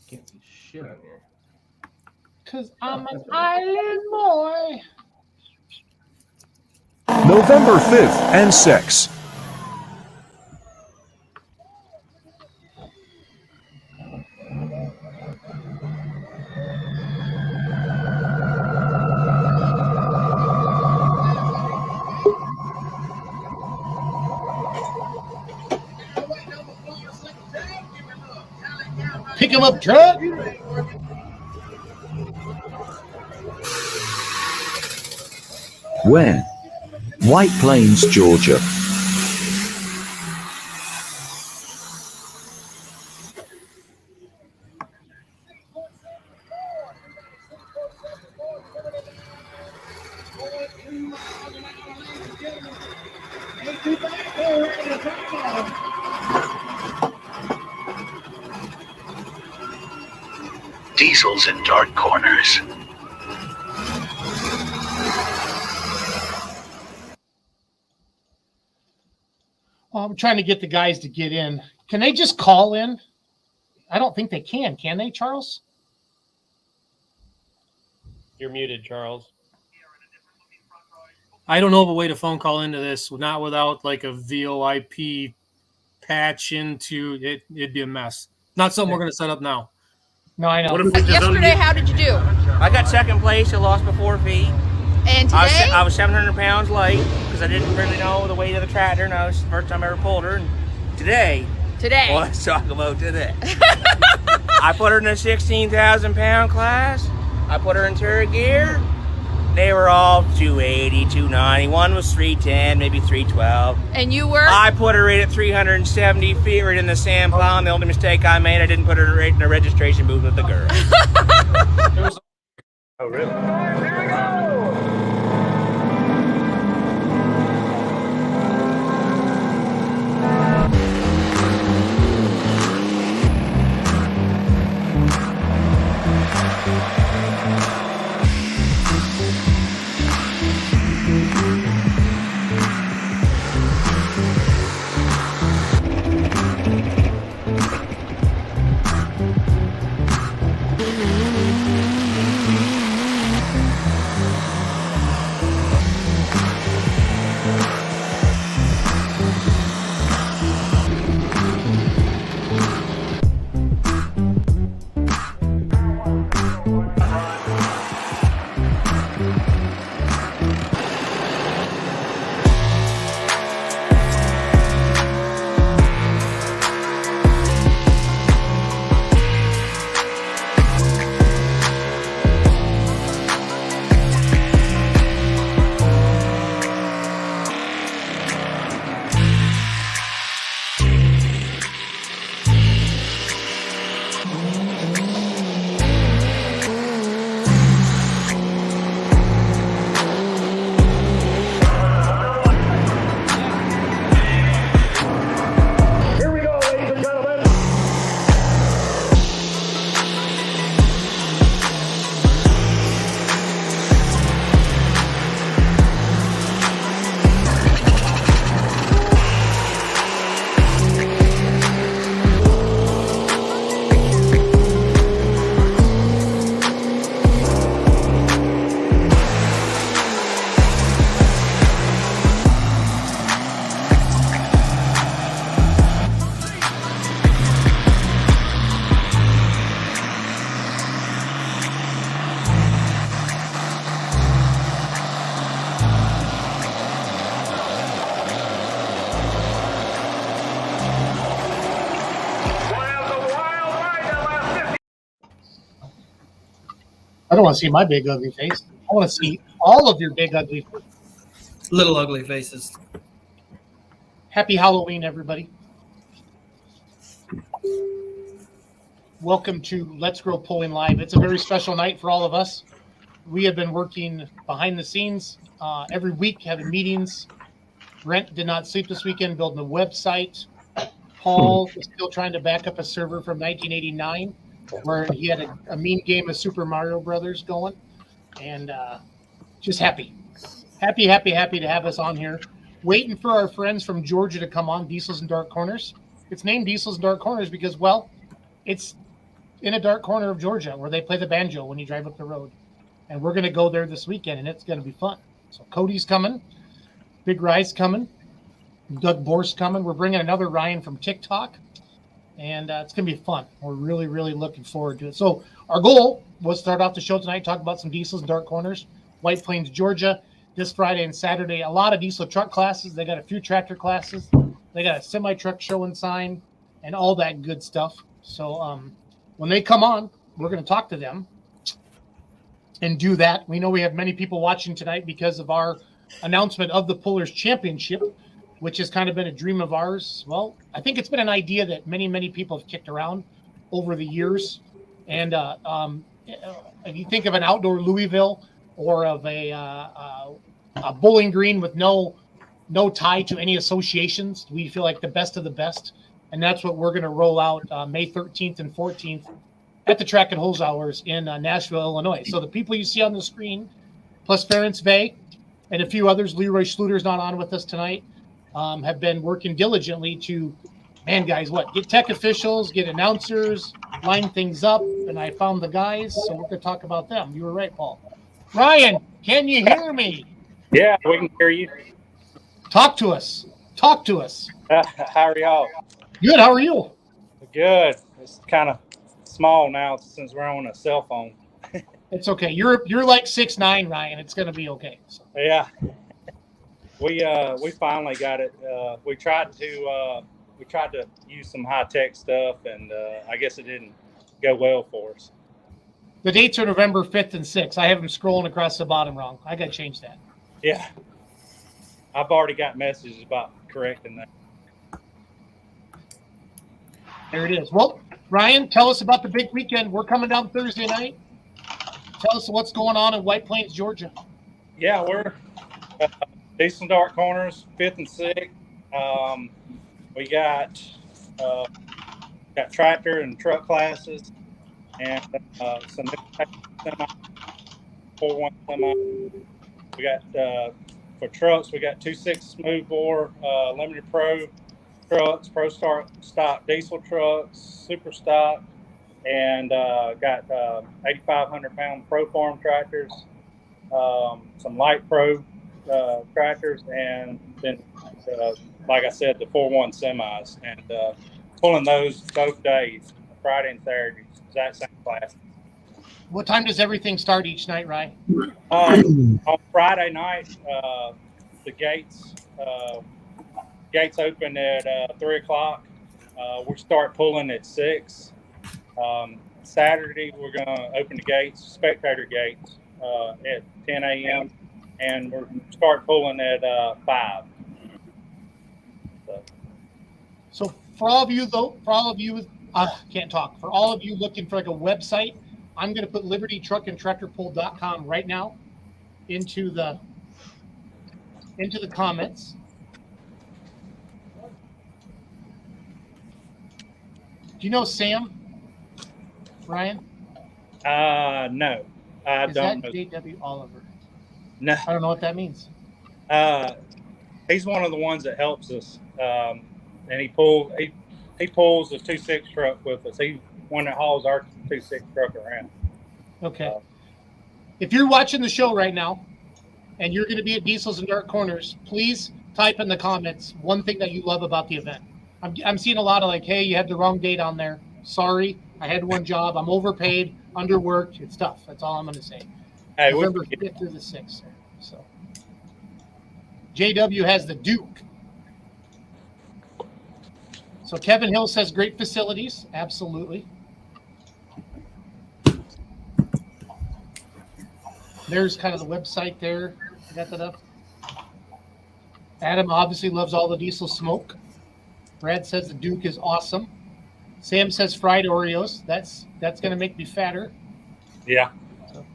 Can't see shit on here. Because I'm an island boy. November 5th and 6th. Pick him up, truck. Where? White Plains, Georgia. Diesels in dark corners. Well, I'm trying to get the guys to get in. Can they just call in? I don't think they can they, Charles? You're muted, Charles. I don't know of a way to phone call into this, not without like a VoIP patch into it. It'd be a mess. Not something we're going to set up now. No, I know. Yesterday, how did you do? I got second place. I lost by 4 feet. And today? I was 700 pounds light because I didn't really know the weight of the tractor, and that was the first time I ever pulled her. And today. Well, let's talk about today. I put her in a 16,000 pound class. I put her in turret gear. They were all 280, 290. One was 310, maybe 312. And you were? I put her right at 370 feet right in the sand pile. And the only mistake I made, I didn't put her right in the registration booth with the girl. Oh, really? Here we go! I don't want to see my big ugly face. I want to see all of your big ugly faces. Little ugly faces. Happy Halloween, everybody. Welcome to Let's Grow Pulling Live. It's a very special night for all of us. We have been working behind the scenes every week, having meetings. Brent did not sleep this weekend, building a website. Paul is still trying to back up a server from 1989 where he had a mean game of Super Mario Brothers going. And just happy to have us on here. Waiting for our friends from Georgia to come on, Diesels and Dark Corners. It's named Diesels and Dark Corners because, well, it's in a dark corner of Georgia where they play the banjo when you drive up the road. And we're going to go there this weekend, and it's going to be fun. So Cody's coming. Big Rye's coming. Doug Bor's coming. We're bringing another Ryan from TikTok. And it's going to be fun. We're really, really looking forward to it. So our goal was to start off the show tonight, talk about some diesels and dark corners. White Plains, Georgia, this Friday and Saturday. A lot of diesel truck classes. They got a few tractor classes. They got a semi-truck show and sign and all that good stuff. So when they come on, we're going to talk to them and do that. We know we have many people watching tonight because of our announcement of the Pullers Championship, which has kind of been a dream of ours. Well, I think it's been an idea that many, many people have kicked around over the years. And if you think of an outdoor Louisville or of a Bowling Green with no tie to any associations, we feel like the best of the best. And that's what we're going to roll out May 13th and 14th at the Track and Hose Hours in Nashville, Illinois. So the people you see on the screen, plus Ference Vey and a few others, Leroy Schluter's not on with us tonight, have been working diligently to, get tech officials, get announcers, line things up. And I found the guys, so we're going to talk about them. You were right, Paul. Ryan, can you hear me? Yeah, we can hear you. Talk to us. Talk to us. How are y'all? Good. How are you? Good. It's kind of small now since we're on a cell phone. It's okay. You're like 6'9", Ryan. It's going to be okay. So. Yeah. We finally got it. We tried to use some high tech stuff, and I guess it didn't go well for us. The dates are November 5th and 6th. I have them scrolling across the bottom wrong. I got to change that. Yeah. I've already got messages about correcting that. There it is. Well, Ryan, tell us about the big weekend. We're coming down Thursday night. Tell us what's going on in White Plains, Georgia. Yeah, we're decent dark corners, 5th and 6th. We got tractor and truck classes, and some semi, 4-1 semi. We got for trucks, we got 2.6 smooth bore, limited pro trucks, pro stock diesel trucks, super stock, and got 8,500 pound pro farm tractors, some light pro tractors, and then like I said, the 4-1 semis, and pulling those both days, Friday and Saturday, exact same class. What time does everything start each night, Ryan? On Friday night, the gates open at 3 o'clock. We start pulling at 6. Saturday, we're going to open the gates, spectator gates, at 10 a.m. and we're going to start pulling at 5. So for all of you, can't talk. For all of you looking for like a website, I'm going to put libertytruckandtractorpull.com right now into the comments. Do you know Sam, Ryan? No, I don't know. Is that J.W. Oliver? No, I don't know what that means. He's one of the ones that helps us, and he pulls the 2.6 truck with us. He's one that hauls our 2.6 truck around. Okay. If you're watching the show right now and you're going to be at Diesels and Dark Corners, please type in the comments one thing that you love about the event. I'm seeing a lot of like, hey, you had the wrong date on there. Sorry, I had one job. I'm overpaid, underworked. It's tough. That's all I'm going to say. Hey, November 5th through the 6th. So JW has the Duke. So Kevin Hill says great facilities. Absolutely. There's kind of the website there. Got that up. Adam obviously loves all the diesel smoke. Brad says the Duke is awesome. Sam says fried Oreos. That's going to make me fatter. Yeah. So.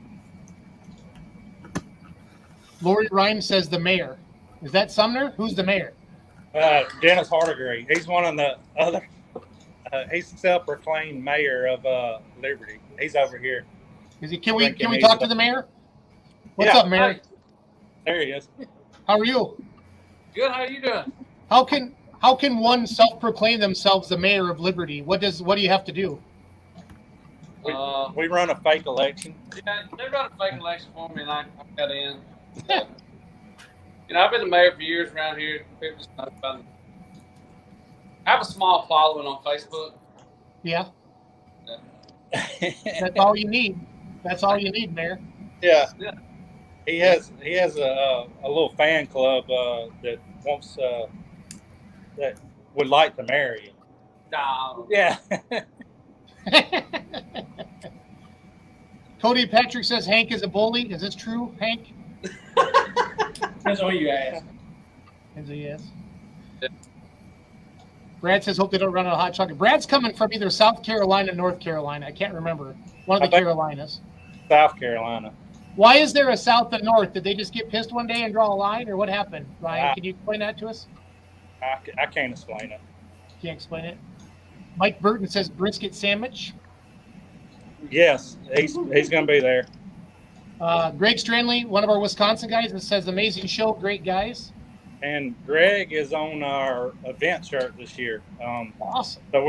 Lori Ryan says the mayor. Is that Sumner? Who's the mayor? Dennis Hardigree. He's one of the other. He's the self-proclaimed mayor of Liberty. He's over here. Is he? Can we talk to the mayor? What's up, Mayor? Hi. There he is. How are you? Good. How are you doing? How can one self-proclaim themselves the mayor of Liberty? What do you have to do? We run a fake election. Yeah, they run a fake election for me, and I got in. I've been the mayor for years around here. People just know about me. I have a small following on Facebook. Yeah. That's all you need. That's all you need, Mayor. Yeah. Yeah. He has a little fan club that wants that would like to marry him. No. Yeah. Cody Patrick says Hank is a bully. Is this true, Hank? That's all you ask. Is he yes? Brad says hope they don't run out of hot chocolate. Brad's coming from either South Carolina, North Carolina. I can't remember. One of the Carolinas. South Carolina. Why is there a South and North? Did they just get pissed one day and draw a line, or what happened? Ryan, can you explain that to us? I can't explain it. Can't explain it. Mike Burton says brisket sandwich. Yes, he's going to be there. Greg Stranley, one of our Wisconsin guys, that says amazing show, great guys. And Greg is on our event shirt this year. Awesome. So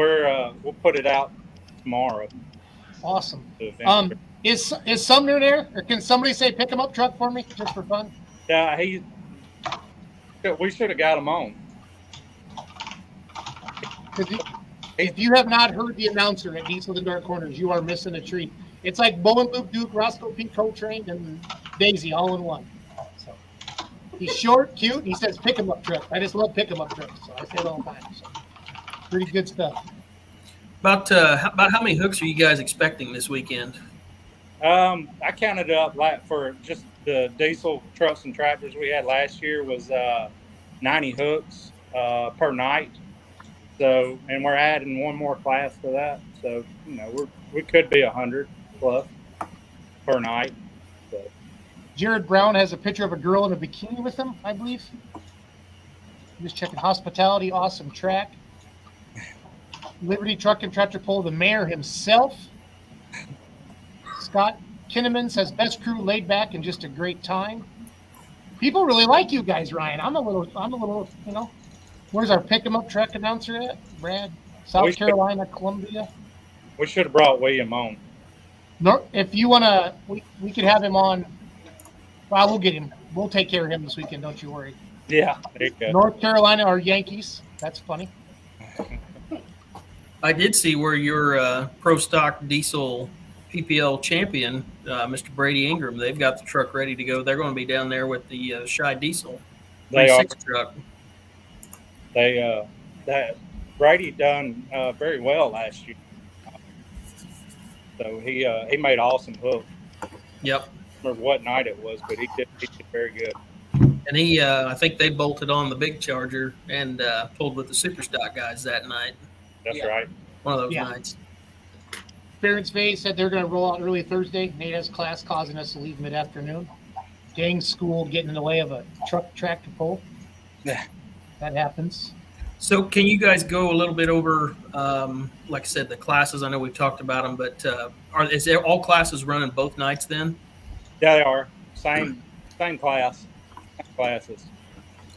we'll put it out tomorrow. Awesome. The event shirt. Is Sumner there, or can somebody say pick him up truck for me just for fun? Yeah, we should have got him on. If you have not heard the announcer at Diesel and Dark Corners, you are missing a treat. It's like Bowen Luke Duke, Roscoe P. Coltrane, and Daisy all in one. So he's short, cute, and he says pick him up truck. I just love pick him up trucks, so I say it all the time. So pretty good stuff. About how many hooks are you guys expecting this weekend? I counted up for just the diesel trucks and tractors we had last year was 90 hooks per night. So, and we're adding one more class to that. So, we could be 100 plus per night. So. Jared Brown has a picture of a girl in a bikini with him, I believe. Just checking hospitality, awesome track. Liberty Truck and Tractor Pull, the mayor himself. Scott Kinnaman says best crew, laid back, and just a great time. People really like you guys, Ryan. I'm a little, Where's our pick 'em up truck announcer at? Brad, South Carolina, Columbia. We should have brought William on. No, if you want to, we could have him on. Well, we'll get him. We'll take care of him this weekend. Don't you worry. Yeah, there you go. North Carolina or Yankees. That's funny. I did see where your Pro Stock Diesel PPL champion, Mr. Brady Ingram, they've got the truck ready to go. They're going to be down there with the Shy Diesel. They are. Truck. That Brady done very well last year. So he made awesome hook. Yep. I don't remember what night it was, but he did very good. And he, I think they bolted on the big Charger and pulled with the Super Stock guys that night. That's right. One of those nights. Barrett's Bay said they're going to roll out early Thursday. Nate has class causing us to leave mid-afternoon. Gang school getting in the way of a tractor pull. Yeah. That happens. So can you guys go a little bit over, like I said, the classes? I know we've talked about them, but is there all classes running both nights then? Yeah, they are. Same class. Same classes.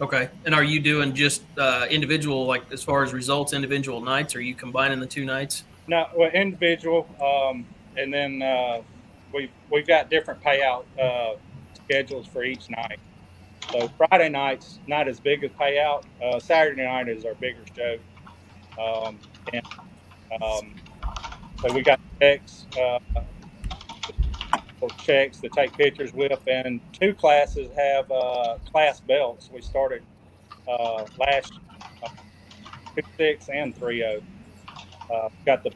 Okay. And are you doing just individual, like as far as results, individual nights? Or are you combining the two nights? No, well, individual. And then we've got different payout schedules for each night. So Friday night's not as big as payout. Saturday night is our bigger show. So we got checks for checks to take pictures with, and two classes have class belts. We started last 2.6 and 3.0. Got the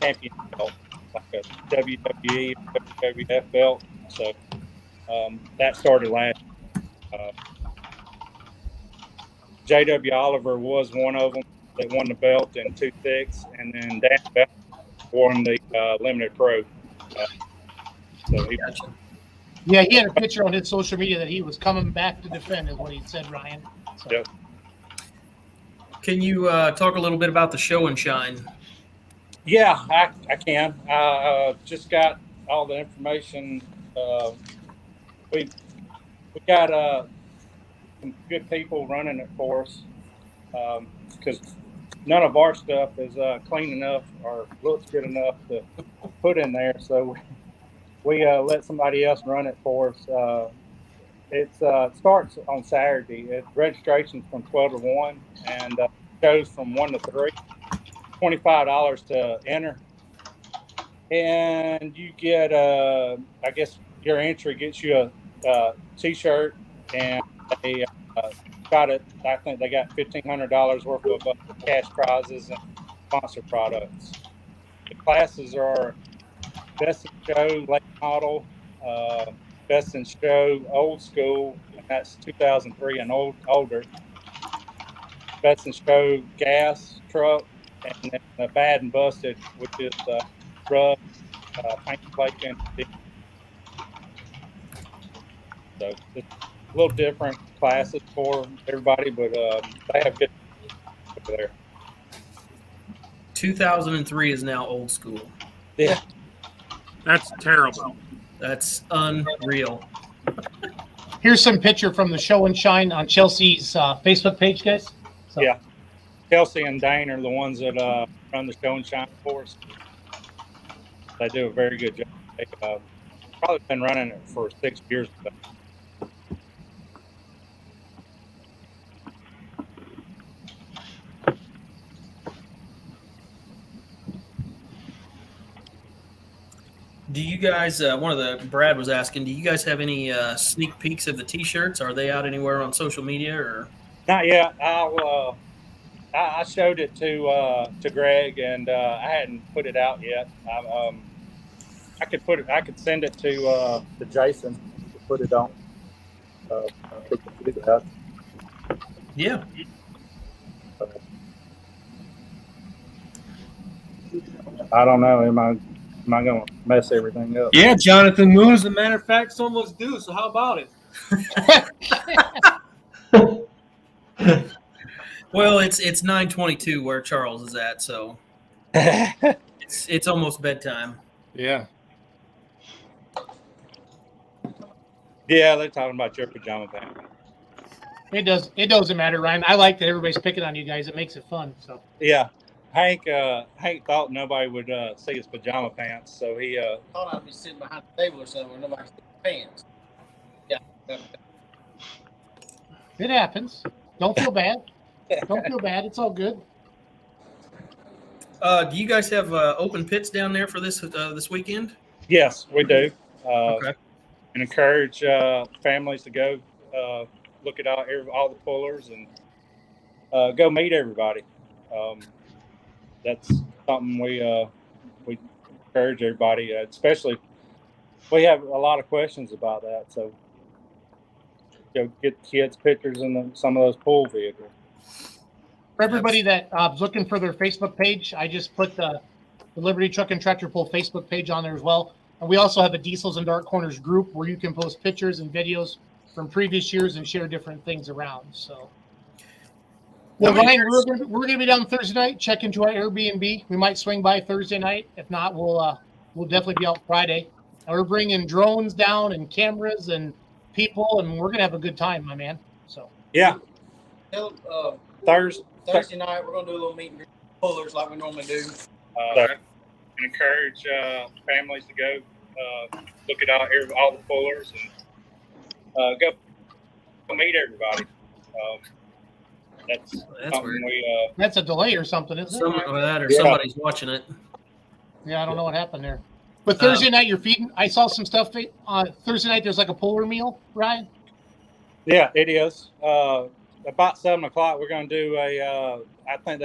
champion belt, like a WWE, WWF belt. So that started last. J.W. Oliver was one of them that won the belt in 2.6, and then Dan Bell won the Limited Pro. Yeah, he had a picture on his social media that he was coming back to defend, is what he said, Ryan. So. Yep. Can you talk a little bit about the show and shine? Yeah, I can. Just got all the information. We got some good people running it for us because none of our stuff is clean enough or looks good enough to put in there, so we let somebody else run it for us. It starts on Saturday. Registration's from 12 to 1 and shows from 1 to 3. $25 to enter. And you get, I guess your entry gets you a T-shirt, and they got it. I think they got $1,500 worth of cash prizes and sponsor products. The classes are Best in Show Late Model, Best in Show Old School, and that's 2003 and older. Best in Show Gas Truck, and then the Bad and Busted, which is rub, paint, flake, and so it's a little different classes for everybody, but they have good over there. 2003 is now old school. Yeah. That's terrible. That's unreal. Here's some picture from the show and shine on Chelsea's Facebook page, guys. So. Yeah. Chelsea and Dane are the ones that run the show and shine for us. They do a very good job. They've probably been running it for 6 years. Do you guys? Brad was asking. Do you guys have any sneak peeks of the T-shirts? Are they out anywhere on social media or? Not yet. I showed it to Greg, and I hadn't put it out yet. I could send it to Jason to put it on. Yeah. I don't know. Am I going to mess everything up? Yeah, Jonathan Moon, as a matter of fact, it's almost due. So how about it? Well, it's 9:22 where Charles is at, so it's almost bedtime. Yeah. Yeah, they're talking about your pajama pants. It doesn't matter, Ryan. I like that everybody's picking on you guys. It makes it fun. So Yeah. Hank thought nobody would see his pajama pants, so he thought I'd be sitting behind the table or something where nobody sees pants. Yeah. it happens. Don't feel bad. Don't feel bad. It's all good. Do you guys have open pits down there for this weekend? Yes, we do. Okay. And encourage families to go look at all the pullers and go meet everybody. That's something we encourage everybody, especially we have a lot of questions about that. So go get kids pictures in some of those pool vehicles. For everybody that is looking for their Facebook page, I just put the Liberty Truck and Tractor Pull Facebook page on there as well. And we also have a Diesels and Dark Corners group where you can post pictures and videos from previous years and share different things around. So, well, Ryan, we're gonna be down Thursday night. Check into our Airbnb. We might swing by Thursday night. If not, we'll definitely be out Friday. And we're bringing drones down and cameras and people, and we're gonna have a good time, my man. So yeah, Thursday night we're gonna do a little meet and greet pullers like we normally do. And encourage families to go look at all the pullers and go meet everybody. That's something weird. That's a delay or something, isn't it? Somebody's watching it. Yeah, I don't know what happened there. But Thursday night, you're feeding. I saw some stuff on Thursday night. There's like a puller meal, Ryan. Yeah, it is. About 7:00, we're going to do I think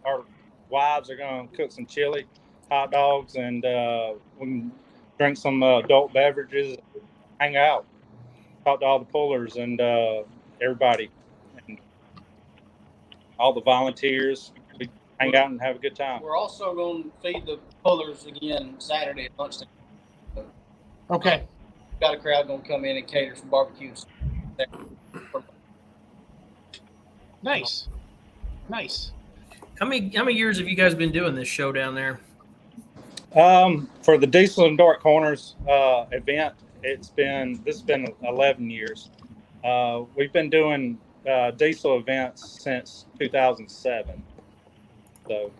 our wives are going to cook some chili, hot dogs, and we can drink some adult beverages, hang out, talk to all the pullers and everybody, and all the volunteers. We hang out and have a good time. We're also going to feed the pullers again Saturday at lunchtime. Okay. Got a crowd going to come in and cater some barbecues. Nice. How many years have you guys been doing this show down there? For the Diesel and Dark Corners event, this has been 11 years. We've been doing diesel events since 2007. So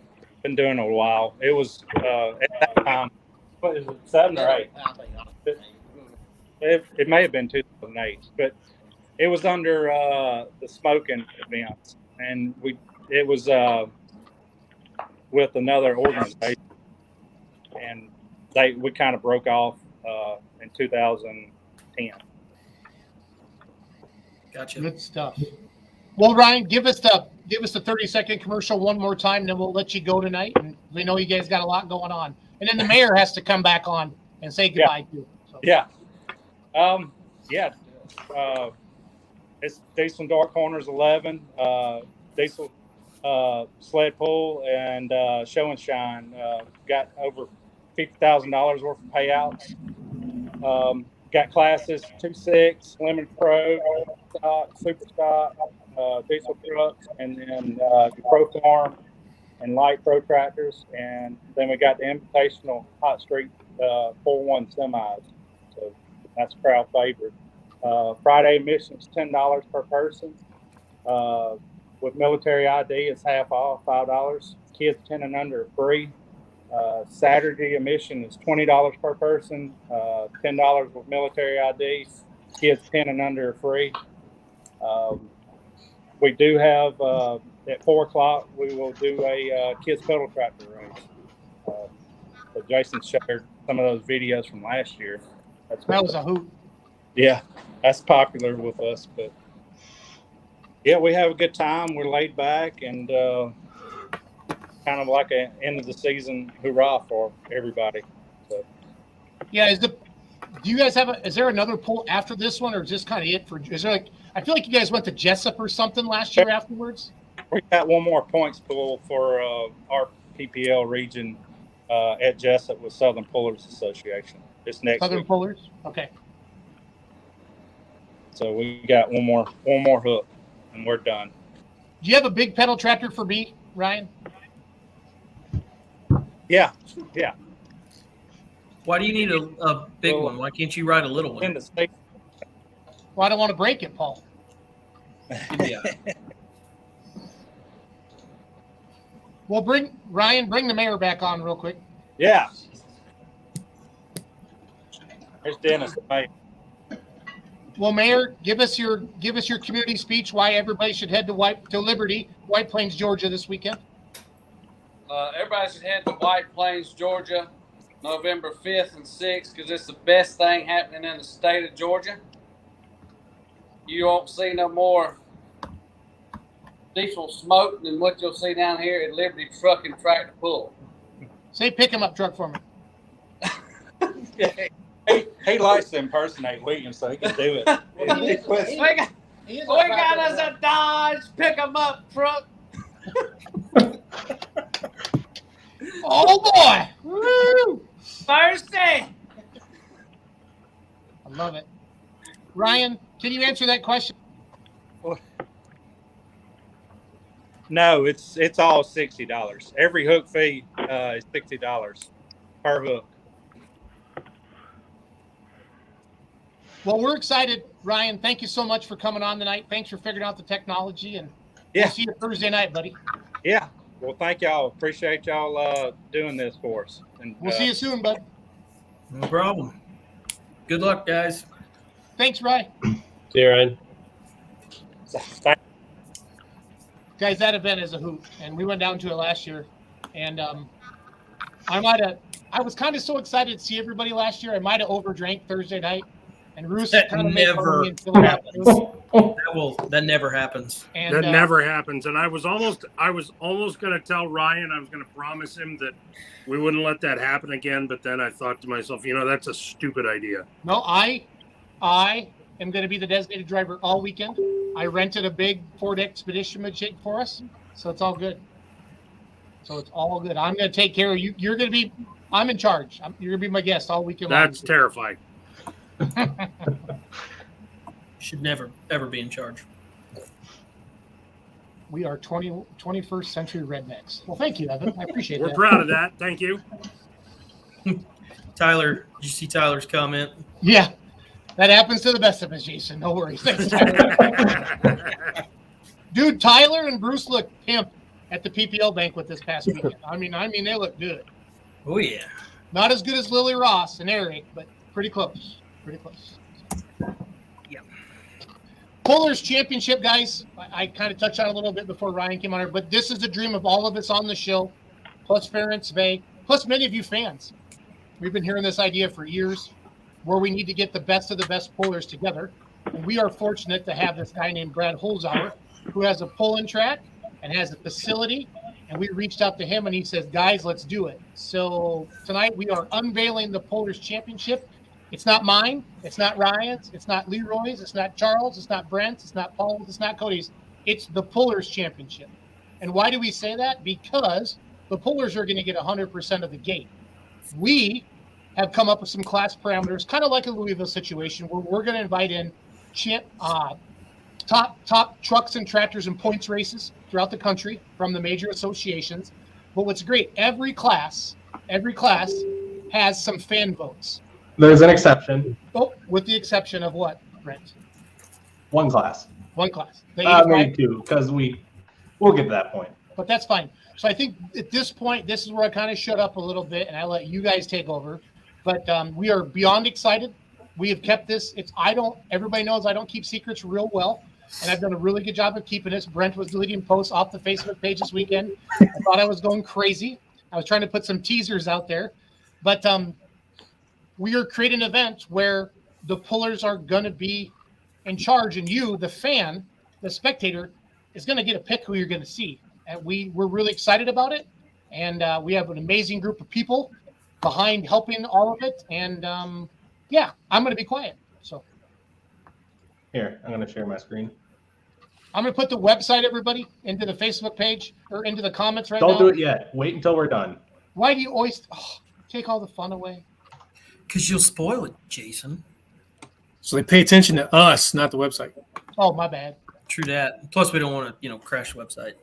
been doing it a while. It was at that time, what is it, 7 or 8? It may have been 2008, but it was under the smoking events, and it was with another organization, and we kind of broke off in 2010. Gotcha. Good stuff. Well, Ryan, give us the 30-second commercial one more time, and then we'll let you go tonight. And we know you guys got a lot going on. And then the mayor has to come back on and say goodbye to you. So. Yeah. It's Diesel Dark Corners 11, Diesel Sled Pull, and Show and Shine. Got over $50,000 worth of payouts. Got classes 2.6, Limited Pro, stock, Super Stock, diesel trucks, and then Pro Farm and light protractors. And then we got the Invitational Hot Street 4-1 semis. So that's a crowd favorite. Friday admission is $10 per person. With military ID, it's half off, $5. Kids 10 and under are free. Saturday admission is $20 per person, $10 with military ID. Kids 10 and under are free. We do have, at 4 o'clock, we will do a kids pedal tractor race. So Jason shared some of those videos from last year. That was a hoot. Yeah, that's popular with us. But, yeah, we have a good time. We're laid back and kind of like an end of the season hurrah for everybody. So. Yeah, is there another pull after this one, or is this kind of it is there like, I feel like you guys went to Jessup or something last year afterwards? We got one more points pool for our PPL region at Jessup with Southern Pullers Association. It's next Southern week. Pullers? Okay. So we got one more hook and we're done. Do you have a big pedal tractor for me, Ryan? Yeah. Why do you need a big one? Why can't you ride a little one? In the state. Well, I don't want to break it, Paul. Yeah. Well, bring the mayor back on real quick. Yeah. There's Dennis. Mate. Well, Mayor, give us your community speech. Why everybody should head to Liberty, White Plains, Georgia, this weekend. Everybody should head to White Plains, Georgia, November 5th and 6th, because it's the best thing happening in the state of Georgia. You won't see no more diesel smoke than what you'll see down here at Liberty Truck and Tractor Pull. Say pick 'em up truck for me. He likes to impersonate Williams, so he can do it. We got us a Dodge pick-em-up truck. Oh boy! Woo! Thursday. I love it. Ryan, can you answer that question? No, it's all $60. Every hook fee is $60 per hook. Well, we're excited, Ryan. Thank you so much for coming on tonight. Thanks for figuring out the technology, and we'll see you Thursday night, buddy. Yeah. Well, thank y'all. Appreciate y'all doing this for us. And we'll see you soon, bud. No problem. Good luck, guys. Thanks, Ryan. See you, Ryan. Guys, that event is a hoot, and we went down to it last year, and I was kind of so excited to see everybody last year. I might have overdrank Thursday night. And Roos kind of never happens. That never happens. And, that never happens. And I was almost going to tell Ryan, I was going to promise him that we wouldn't let that happen again. But then I thought to myself, that's a stupid idea. No, I am going to be the designated driver all weekend. I rented a big Ford Expedition machine for us, so it's all good. I'm going to take care of you. I'm in charge. You're going to be my guest all weekend. That's terrifying. Should never, ever be in charge. We are 21st century rednecks. Well, thank you, Evan. I appreciate We're that. proud of that. Thank you. Tyler, did you see Tyler's comment? Yeah, that happens to the best of us, Jason. No worries. Thanks, Tyler. Dude, Tyler and Bruce look pimp at the PPL banquet this past weekend. I mean, they look good. Oh yeah. Not as good as Lily Ross and Eric, but pretty close. Pretty close. Yeah. Pullers Championship, guys. I kind of touched on it a little bit before Ryan came on here, but this is the dream of all of us on the show, plus Ference Bay, plus many of you fans. We've been hearing this idea for years, where we need to get the best of the best pullers together. And we are fortunate to have this guy named Brad Holzhauer, who has a pull-in track and has a facility. And we reached out to him, and he says, guys, let's do it. So tonight we are unveiling the Pullers Championship. It's not mine. It's not Ryan's. It's not Leroy's. It's not Charles. It's not Brent's. It's not Paul's. It's not Cody's. It's the Pullers Championship. And why do we say that? Because the Pullers are going to get 100% of the gate. We have come up with some class parameters, kind of like a Louisville situation, where we're going to invite in top trucks and tractors and points races throughout the country from the major associations. But what's great, every class has some fan votes. There's an exception. Oh, with the exception of what, Brent? One class. One class. Maybe two, because we'll get to that point. But that's fine. So I think at this point, this is where I kind of shut up a little bit and I let you guys take over. But we are beyond excited. We have kept this. Everybody knows I don't keep secrets real well. And I've done a really good job of keeping this. Brent was deleting posts off the Facebook page this weekend. I thought I was going crazy. I was trying to put some teasers out there. But we are creating an event where the pullers are going to be in charge. And you, the fan, the spectator, is going to get a pick who you're going to see. And we're really excited about it. And we have an amazing group of people behind helping all of it. And, I'm going to be quiet. So here, I'm going to share my screen. I'm going to put the website, everybody, into the Facebook page or into the comments right now. Don't do it yet. Wait until we're done. Why do you always take all the fun away? Because you'll spoil it, Jason. So they pay attention to us, not the website. Oh, my bad. True that. Plus, we don't want to, crash the website.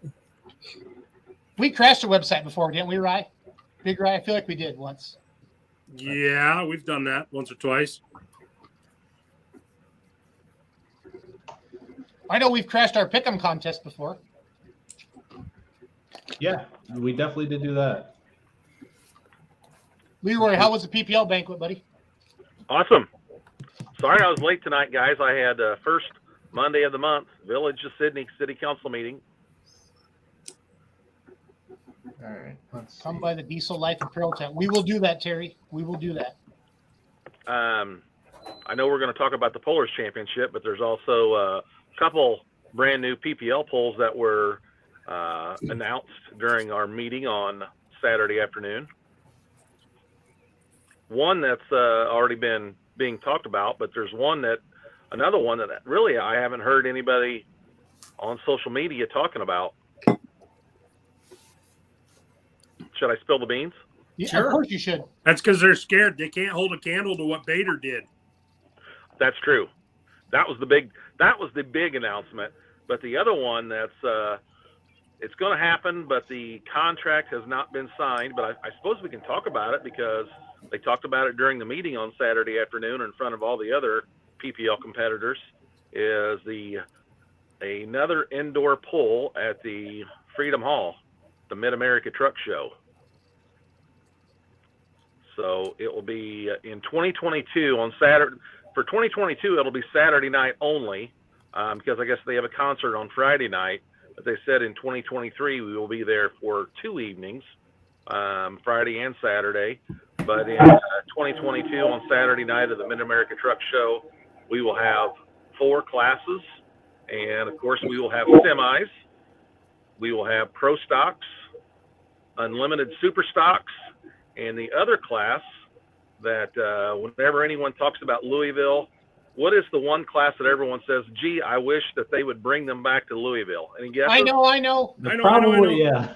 We crashed the website before, didn't we, Rye? Big Rye? I feel like we did once. Yeah, we've done that once or twice. I know we've crashed our pick'em contest before. Yeah, we definitely did do that. Leroy, how was the PPL banquet, buddy? Awesome. Sorry I was late tonight, guys. I had first Monday of the month, Village of Sydney City Council meeting. All right. Let's Come by the Diesel Life Apparel tent. We will do that, Terry. We will do that. I know we're going to talk about the Pullers Championship, but there's also a couple brand new PPL pulls that were announced during our meeting on Saturday afternoon. One that's already been being talked about, but there's another one that really I haven't heard anybody on social media talking about. Should I spill the beans? Yeah, sure. Of course you should. That's because they're scared. They can't hold a candle to what Bader did. That's true. That was the big announcement. But the other one that's it's going to happen, but the contract has not been signed. But I suppose we can talk about it because they talked about it during the meeting on Saturday afternoon in front of all the other PPL competitors. Is another indoor pull at the Freedom Hall, the Mid-America Truck Show. So it will be in 2022 on Saturday. For 2022, it'll be Saturday night only because I guess they have a concert on Friday night. But they said in 2023 we will be there for 2 evenings, Friday and Saturday. But in 2022 on Saturday night of the Mid-America Truck Show, we will have 4 classes. And, of course, we will have semis. We will have pro stocks, unlimited super stocks, and the other class that whenever anyone talks about Louisville, what is the one class that everyone says, gee, I wish that they would bring them back to Louisville? Any guesses? I know. Probably, yeah.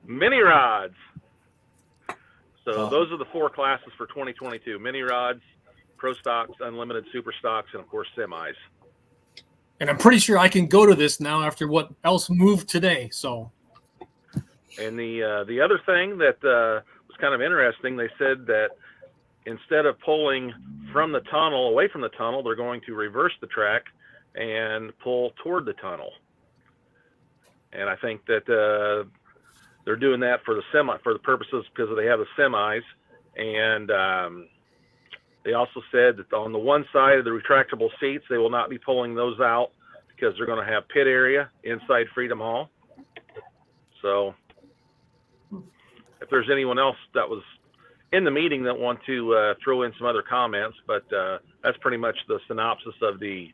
Mini rods. So those are the 4 classes for 2022. Mini rods, pro stocks, unlimited super stocks, and, of course, semis. And I'm pretty sure I can go to this now after what else moved today. So, and the other thing that was kind of interesting, they said that instead of pulling from the tunnel, away from the tunnel, they're going to reverse the track and pull toward the tunnel. and I think that they're doing that for the purposes because they have the semis, and they also said that on the one side of the retractable seats, they will not be pulling those out because they're going to have pit area inside Freedom Hall. So if there's anyone else that was in the meeting that want to throw in some other comments, but that's pretty much the synopsis of the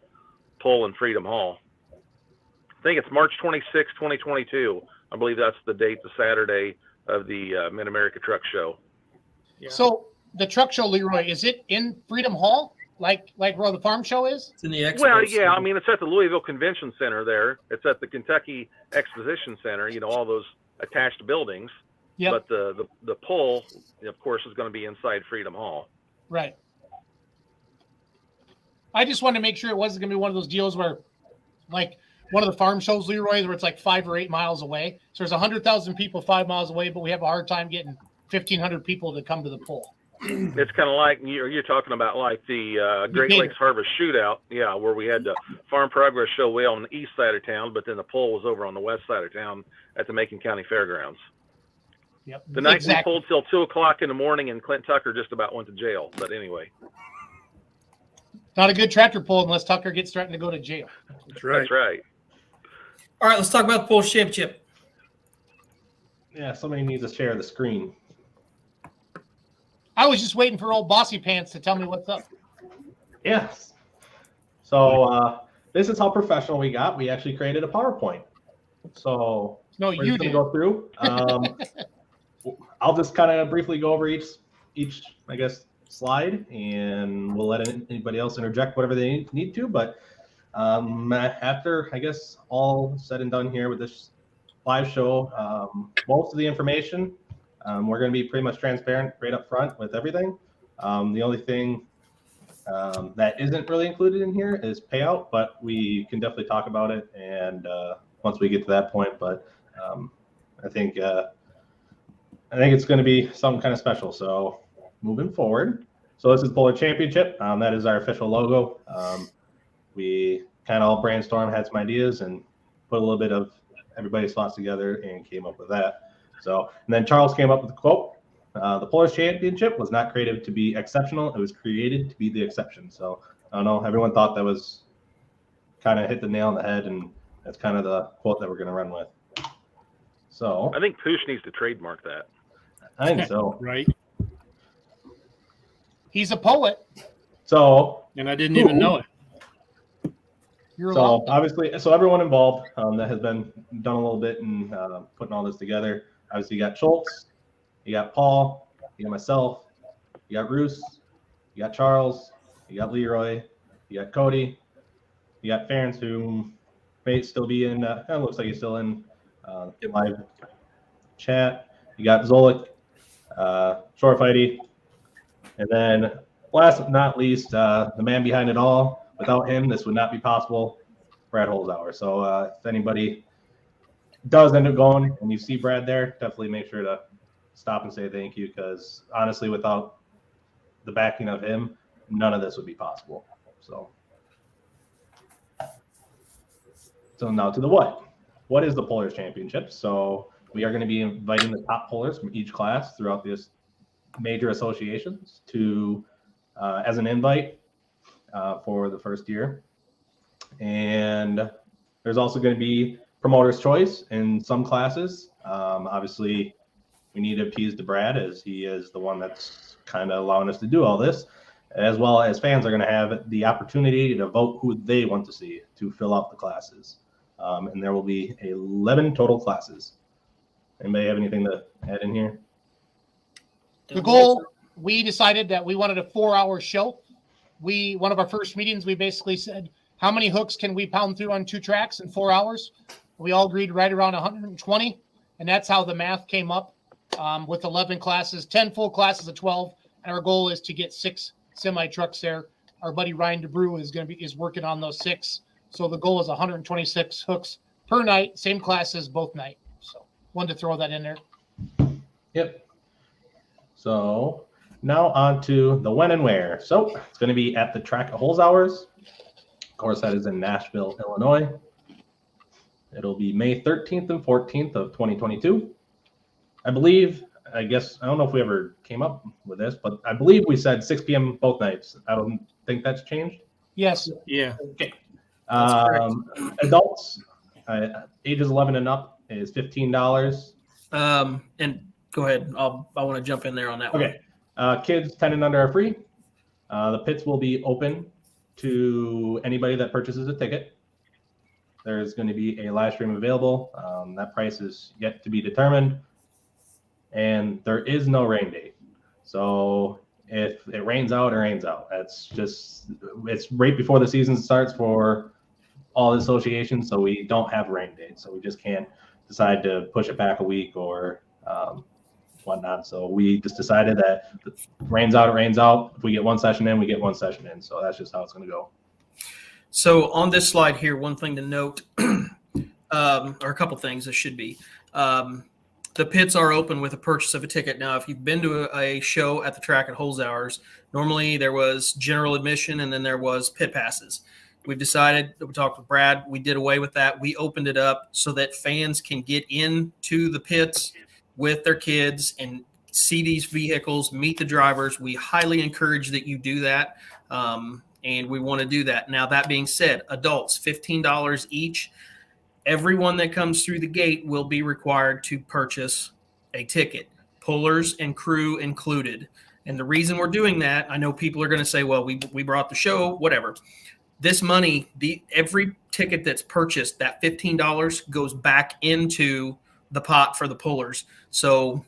pull in Freedom Hall. I think it's March 26, 2022. I believe that's the date, the Saturday of the Mid-America Truck Show. Yeah. So the truck show, Leroy, is it in Freedom Hall, like where the farm show is? It's in the expo. Well, yeah, I mean, it's at the Louisville Convention Center there. It's at the Kentucky Exposition Center, all those attached buildings. Yep. But the pull, of course, is going to be inside Freedom Hall. Right. I just wanted to make sure it wasn't going to be one of those deals where, like, one of the farm shows, Leroy, where it's like 5 or 8 miles away. So there's 100,000 people 5 miles away, but we have a hard time getting 1,500 people to come to the pull. It's kind of like you're talking about, like the Great Lakes Harvest Shootout, yeah, where we had the Farm Progress Show way on the east side of town, but then the pull was over on the west side of town at the Macon County Fairgrounds. Yep. The night we pulled till 2 o'clock in the morning, and Clint Tucker just about went to jail. But anyway, not a good tractor pull unless Tucker gets threatened to go to jail. That's right. That's right. All right, let's talk about the Pulse Championship. Yeah, somebody needs to share the screen. I was just waiting for old Bossy Pants to tell me what's up. Yes. So this is how professional we got. We actually created a PowerPoint. So no, you did. Go through. I'll just kind of briefly go over each, I guess, slide, and we'll let anybody else interject whatever they need to. But after, I guess, all said and done here with this live show, most of the information, we're going to be pretty much transparent right up front with everything. The only thing that isn't really included in here is payout, but we can definitely talk about it and once we get to that point. But I think it's going to be something kind of special. So moving forward, so this is Polar Championship. That is our official logo. We kind of all brainstormed, had some ideas, and put a little bit of everybody's thoughts together and came up with that. So, and then Charles came up with the quote: "The Polar Championship was not created to be exceptional; it was created to be the exception." So I don't know. Everyone thought that was kind of hit the nail on the head, and that's kind of the quote that we're going to run with. So I think Poosh needs to trademark that. I think so. Right. He's a poet. So, and I didn't even know it. You're so obviously, so everyone involved that has been done a little bit in putting all this together. Obviously, you got Schultz, you got Paul, you got myself, you got Bruce, you got Charles, you got Leroy, you got Cody, you got Ferentz, who may still be in. Kind of looks like he's still in live chat. You got Zolik, Short Fighty, and then last but not least, the man behind it all. Without him, this would not be possible, Brad Holzhauer. So if anybody does end up going and you see Brad there, definitely make sure to stop and say thank you, because honestly, without the backing of him, none of this would be possible. So now to the what. What is the Pullers Championship? So we are going to be inviting the top pullers from each class throughout this major associations to as an invite for the first year. And there's also going to be promoter's choice in some classes. Obviously, we need to appease to Brad, as he is the one that's kind of allowing us to do all this, as well as fans are going to have the opportunity to vote who they want to see to fill out the classes. And there will be 11 total classes. Anybody have anything to add in here? The goal, we decided that we wanted a 4-hour show. One of our first meetings, we basically said, how many hooks can we pound through on 2 tracks in 4 hours? We all agreed right around 120. And that's how the math came up with 11 classes, 10 full classes of 12. And our goal is to get 6 semi trucks there. Our buddy Ryan DeBrew is working on those 6. So the goal is 126 hooks per night, same classes both night. So wanted to throw that in there. Yep. So now on to the when and where. So it's going to be at the track at Holzhauer's. Of course, that is in Nashville, Illinois. It'll be May 13th and 14th of 2022. I believe, I don't know if we ever came up with this, but I believe we said 6 p.m. both nights. I don't think that's changed. Yes. Yeah. Okay. That's correct. Adults, ages 11 and up is $15. And go ahead. I want to jump in there on that one. Okay. Kids 10 and under are free. The pits will be open to anybody that purchases a ticket. There's going to be a live stream available. That price is yet to be determined. And there is no rain date. So if it rains out, it rains out. It's right before the season starts for all the associations. So we don't have a rain date. So we just can't decide to push it back a week or whatnot. So we just decided that if it rains out, it rains out. If we get one session in, we get one session in. So that's just how it's going to go. So on this slide here, one thing to note, or a couple things that should be. The pits are open with a purchase of a ticket. Now, if you've been to a show at the track at Holes Hours, normally there was general admission and then there was pit passes. We've decided, we talked with Brad, we did away with that. We opened it up so that fans can get into the pits with their kids and see these vehicles, meet the drivers. We highly encourage that you do that. And we want to do that. Now, that being said, adults, $15 each. Everyone that comes through the gate will be required to purchase a ticket, pullers and crew included. And the reason we're doing that, I know people are going to say, well, we brought the show, whatever. This money, every ticket that's purchased, that $15 goes back into the pot for the pullers. So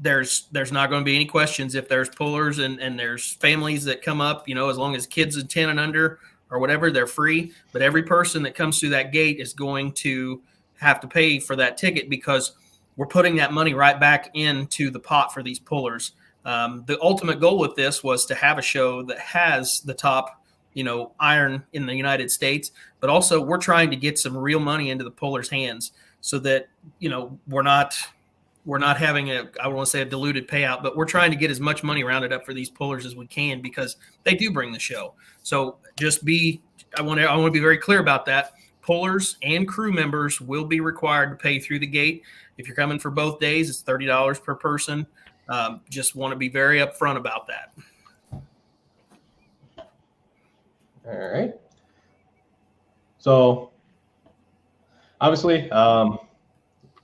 there's not going to be any questions if there's pullers and there's families that come up, as long as kids are 10 and under or whatever, they're free. But every person that comes through that gate is going to have to pay for that ticket because we're putting that money right back into the pot for these pullers. The ultimate goal with this was to have a show that has the top, iron in the United States, but also we're trying to get some real money into the pullers' hands so that, we're not having I want to say a diluted payout, but we're trying to get as much money rounded up for these pullers as we can because they do bring the show. So I want to be very clear about that. Pullers and crew members will be required to pay through the gate. If you're coming for both days, it's $30 per person. Just want to be very upfront about that. All right. So obviously,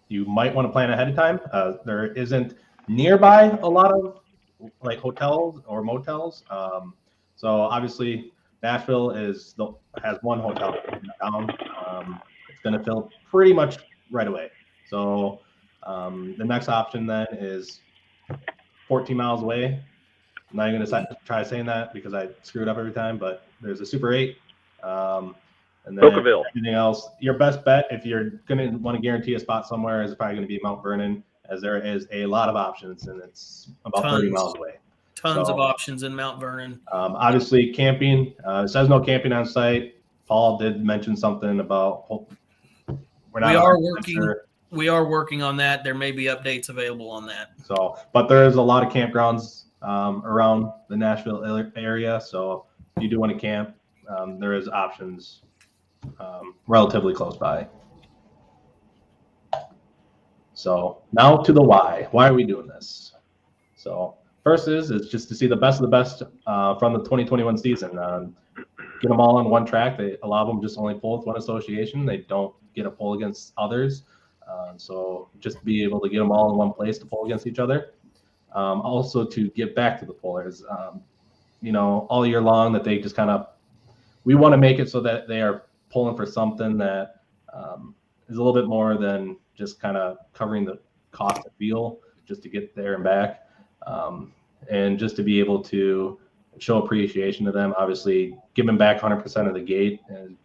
you might want to plan ahead of time. There isn't nearby a lot of hotels or motels. So obviously Nashville has one hotel in town. It's going to fill pretty much right away. So the next option then is 14 miles away. I'm not even going to try saying that because I screw it up every time, but there's a Super 8. And then Oakville. Everything else, your best bet if you're going to want to guarantee a spot somewhere is probably going to be Mount Vernon, as there is a lot of options and it's about 30 miles away. Tons of options in Mount Vernon. Obviously, camping. It says no camping on site. Paul did mention something about we are working on that. There may be updates available on that. So, but there is a lot of campgrounds around the Nashville area. So if you do want to camp, there is options relatively close by. So now to the why. Why are we doing this? So first is just to see the best of the best from the 2021 season. Get them all on one track. A lot of them just only pull with one association. They don't get a pull against others. So just be able to get them all in one place to pull against each other. Also to give back to the pullers, all year long that they just we want to make it so that they are pulling for something that is a little bit more than just kind of covering the cost of fuel just to get there and back. And just to be able to show appreciation to them, obviously giving back 100% of the gate and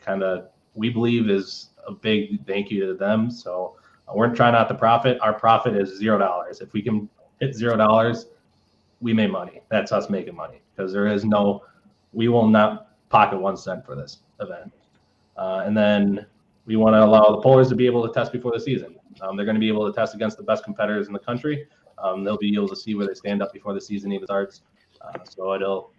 we believe is a big thank you to them. So we're trying not to profit. Our profit is $0. If we can hit $0, we make money. That's us making money because we will not pocket 1 cent for this event. And then we want to allow the pullers to be able to test before the season. They're going to be able to test against the best competitors in the country. They'll be able to see where they stand up before the season even starts. So it'll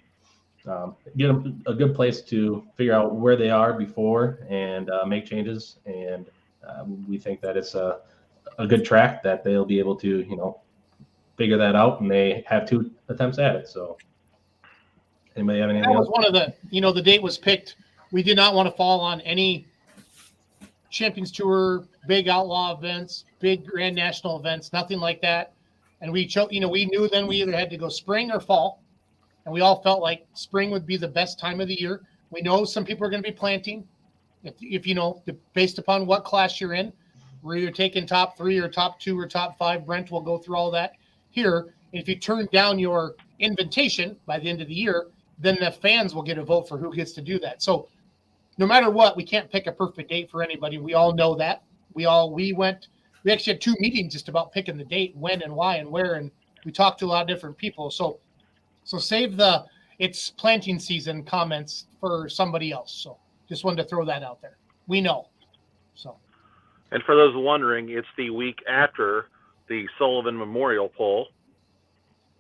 get them a good place to figure out where they are before and make changes and we think that it's a good track that they'll be able to, figure that out, and they have 2 attempts at it. So anybody have anything That was else? one of the, the date was picked. We did not want to fall on any Champions Tour, big outlaw events, big Grand National events, nothing like that. And we chose, we knew then we either had to go spring or fall. And we all felt like spring would be the best time of the year. We know some people are going to be planting. If based upon what class you're in, we're either taking top 3 or top 2 or top 5. Brent will go through all that here. And if you turn down your invitation by the end of the year, then the fans will get a vote for who gets to do that. So no matter what, we can't pick a perfect date for anybody. We all know that. We actually had 2 meetings just about picking the date, when and why and where, and we talked to a lot of different people. So save it's planting season comments for somebody else. So just wanted to throw that out there. We know. So. And for those wondering, it's the week after the Sullivan Memorial Poll,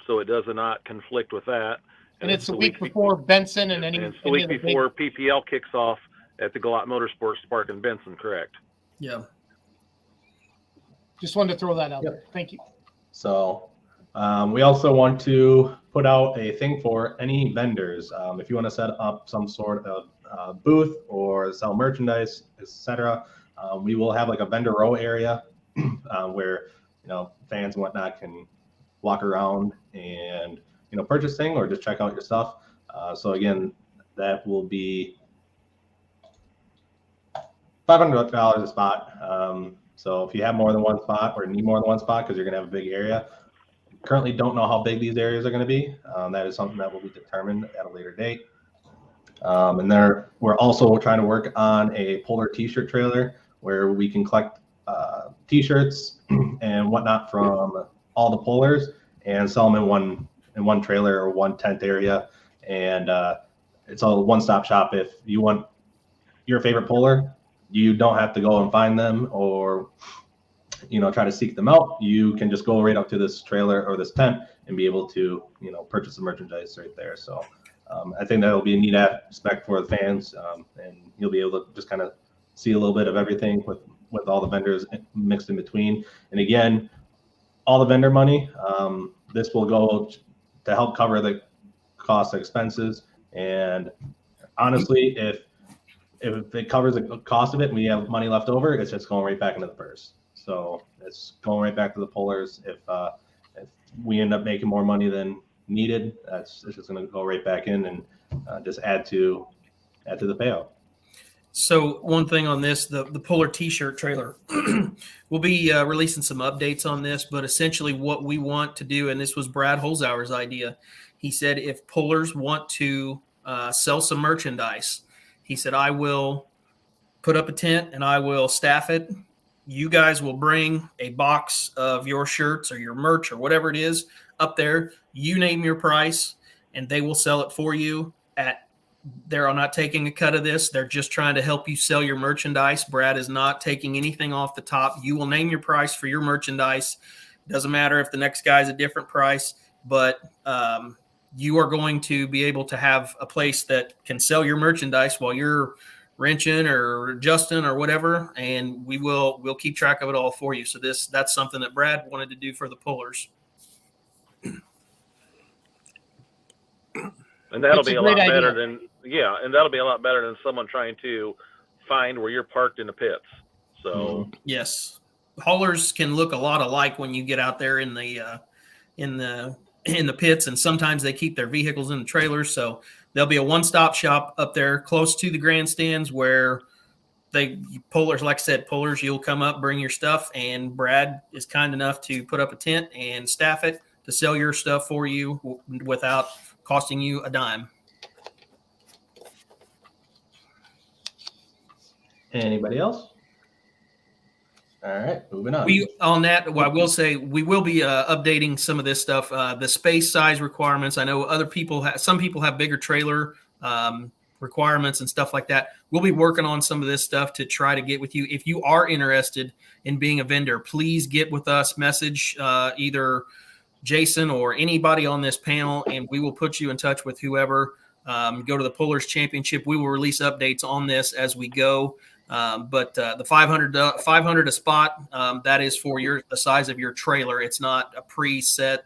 so it does not conflict with that. And it's the week before Benson and it's the week before PPL kicks off at the Galot Motorsports Park in Benson, correct? Yeah. Just wanted to throw that out there. Thank you. So we also want to put out a thing for any vendors. If you want to set up some sort of booth or sell merchandise, etc., we will have like a vendor row area where fans and whatnot can walk around and purchase things or just check out your stuff. So again, that will be $500 a spot. So if you have more than one spot or need more than one spot because you're gonna have a big area, currently don't know how big these areas are going to be. That is something that will be determined at a later date. And there, we're also trying to work on a Polar T-shirt trailer where we can collect T-shirts and whatnot from all the Polars and sell them in one trailer or one tent area. And it's a one-stop shop. If you want your favorite Polar, you don't have to go and find them or try to seek them out. You can just go right up to this trailer or this tent and be able to, purchase the merchandise right there. So I think that'll be a neat aspect for the fans, and you'll be able to just kind of see a little bit of everything with all the vendors mixed in between. And again, all the vendor money, this will go to help cover the cost of expenses. And honestly, if it covers the cost of it and we have money left over, it's just going right back into the purse. So it's going right back to the Polars. If we end up making more money than needed, it's just going to go right back in and just add to the payout. So one thing on this, the Polar T-shirt trailer, we'll be releasing some updates on this, but essentially what we want to do, and this was Brad Holzhauer's idea, he said if Polars want to sell some merchandise, he said, I will put up a tent and I will staff it. You guys will bring a box of your shirts or your merch or whatever it is up there. You name your price and they will sell it for you they're not taking a cut of this. They're just trying to help you sell your merchandise. Brad is not taking anything off the top. You will name your price for your merchandise. Doesn't matter if the next guy's a different price, but you are going to be able to have a place that can sell your merchandise while you're wrenching or adjusting or whatever, and we'll keep track of it all for you. So that's something that Brad wanted to do for the Polars. And that'll be a lot better than that'll be a lot better than someone trying to find where you're parked in the pits. So yes, haulers can look a lot alike when you get out there in the pits, and sometimes they keep their vehicles in the trailers. So there'll be a one-stop shop up there close to the grandstands where Polars, like I said, Polars, you'll come up, bring your stuff, and Brad is kind enough to put up a tent and staff it to sell your stuff for you without costing you a dime. Anybody else? All right, moving on. I will say we will be updating some of this stuff. The space size requirements. I know some people have bigger trailer requirements and stuff like that. We'll be working on some of this stuff to try to get with you. If you are interested in being a vendor, please get with us. Message either Jason or anybody on this panel, and we will put you in touch with whoever. Go to the Polars Championship. We will release updates on this as we go. But the 500 a spot, that is for the size of your trailer. It's not a preset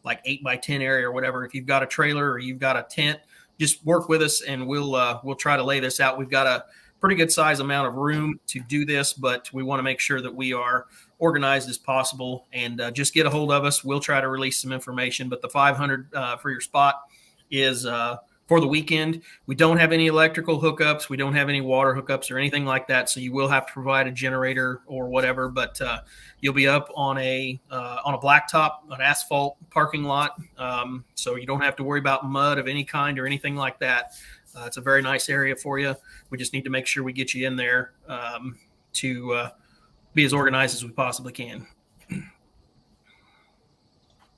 like 8x10 area or whatever. If you've got a trailer or you've got a tent, just work with us and we'll try to lay this out. We've got a pretty good size amount of room to do this, but we want to make sure that we are organized as possible, and just get a hold of us. We'll try to release some information, but the 500 for your spot is for the weekend. We don't have any electrical hookups. We don't have any water hookups or anything like that. So you will have to provide a generator or whatever, but you'll be up on a blacktop, an asphalt parking lot. So you don't have to worry about mud of any kind or anything like that. It's a very nice area for you. We just need to make sure we get you in there to be as organized as we possibly can.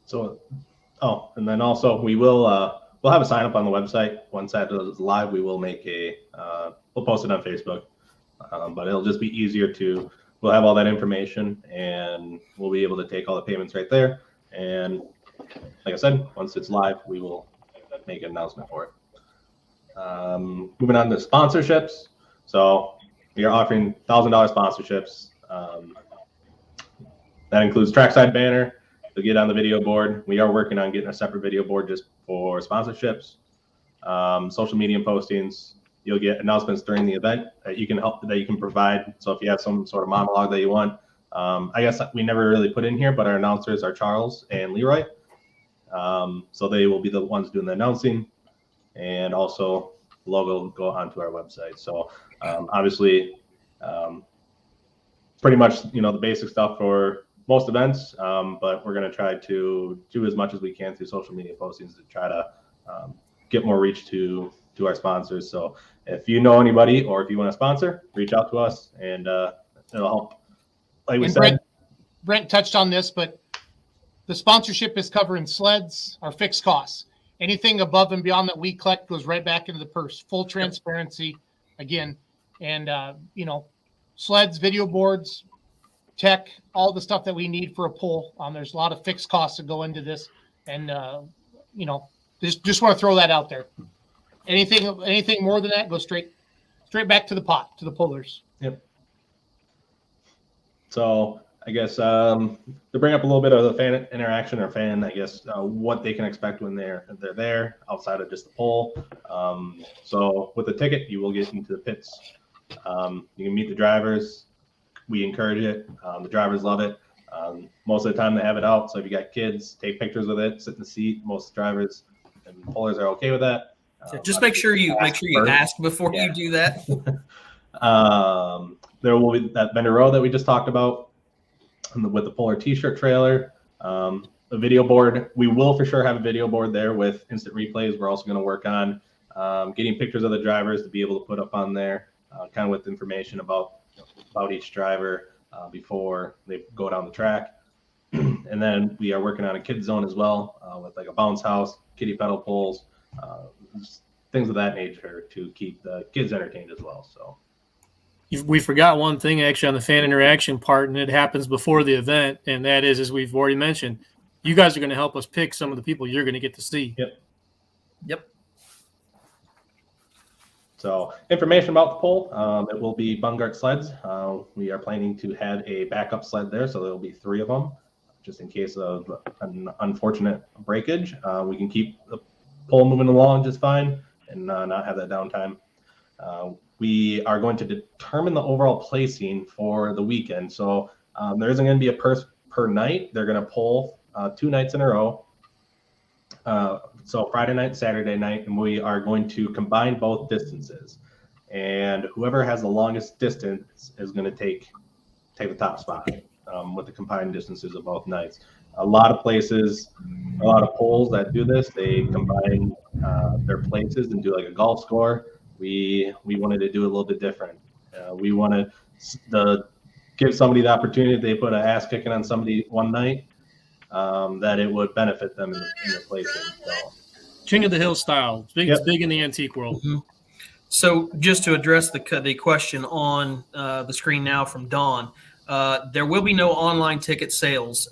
So, and then also we will we'll have a sign up on the website. Once that is live, we will make we'll post it on Facebook, but it'll just be easier we'll have all that information and we'll be able to take all the payments right there. And like I said, once it's live, we will make an announcement for it. Moving on to sponsorships. So we are offering $1,000 sponsorships. That includes trackside banner to get on the video board. We are working on getting a separate video board just for sponsorships. Social media postings. You'll get announcements during the event that you can provide. So if you have some sort of monologue that you want, I guess we never really put in here, but our announcers are Charles and Leroy. So they will be the ones doing the announcing, and also the logo will go onto our website. So obviously, pretty much, the basic stuff for most events, but we're going to try to do as much as we can through social media postings to try to get more reach to our sponsors. So if you know anybody or if you want to sponsor, reach out to us, and it'll help. Like we said, Brent touched on this, but the sponsorship is covering sleds, our fixed costs. Anything above and beyond that we collect goes right back into the purse. Full transparency again. And, sleds, video boards, tech, all the stuff that we need for a pull. There's a lot of fixed costs that go into this. And, just want to throw that out there. Anything more than that goes straight back to the pot, to the pullers. Yep. So I guess to bring up a little bit of the fan interaction or fan, I guess, what they can expect when they're there outside of just the pull. So with the ticket, you will get into the pits. You can meet the drivers. We encourage it. The drivers love it. Most of the time they have it out. So if you got kids, take pictures with it, sit in the seat. Most drivers and pullers are okay with that. Just make sure you ask before you do that. There will be that vendor row that we just talked about with the Polar T-shirt trailer. The video board, we will for sure have a video board there with instant replays. We're also going to work on getting pictures of the drivers to be able to put up on there, kind of with information about each driver before they go down the track. And then we are working on a kids zone as well, with like a bounce house, kiddie pedal poles, things of that nature to keep the kids entertained as well. So we forgot one thing actually on the fan interaction part, and it happens before the event, and that is, as we've already mentioned, you guys are going to help us pick some of the people you're going to get to see. Yep. So information about the poll, it will be Bungart sleds. We are planning to have a backup sled there, so there will be 3 of them, just in case of an unfortunate breakage. We can keep the poll moving along just fine and not have that downtime. We are going to determine the overall placing for the weekend. So there isn't going to be a purse per night. They're going to poll 2 nights in a row. So Friday night, Saturday night, and we are going to combine both distances. And whoever has the longest distance is going to take the top spot with the combined distances of both nights. A lot of places, a lot of polls that do this, they combine their places and do like a golf score. We wanted to do a little bit different. We wanted to give somebody the opportunity if they put an ass kicking on somebody one night, that it would benefit them in the placing. So. King of the Hill style. It's big in the antique world. Mm-hmm. So just to address the question on the screen now from Dawn, there will be no online ticket sales.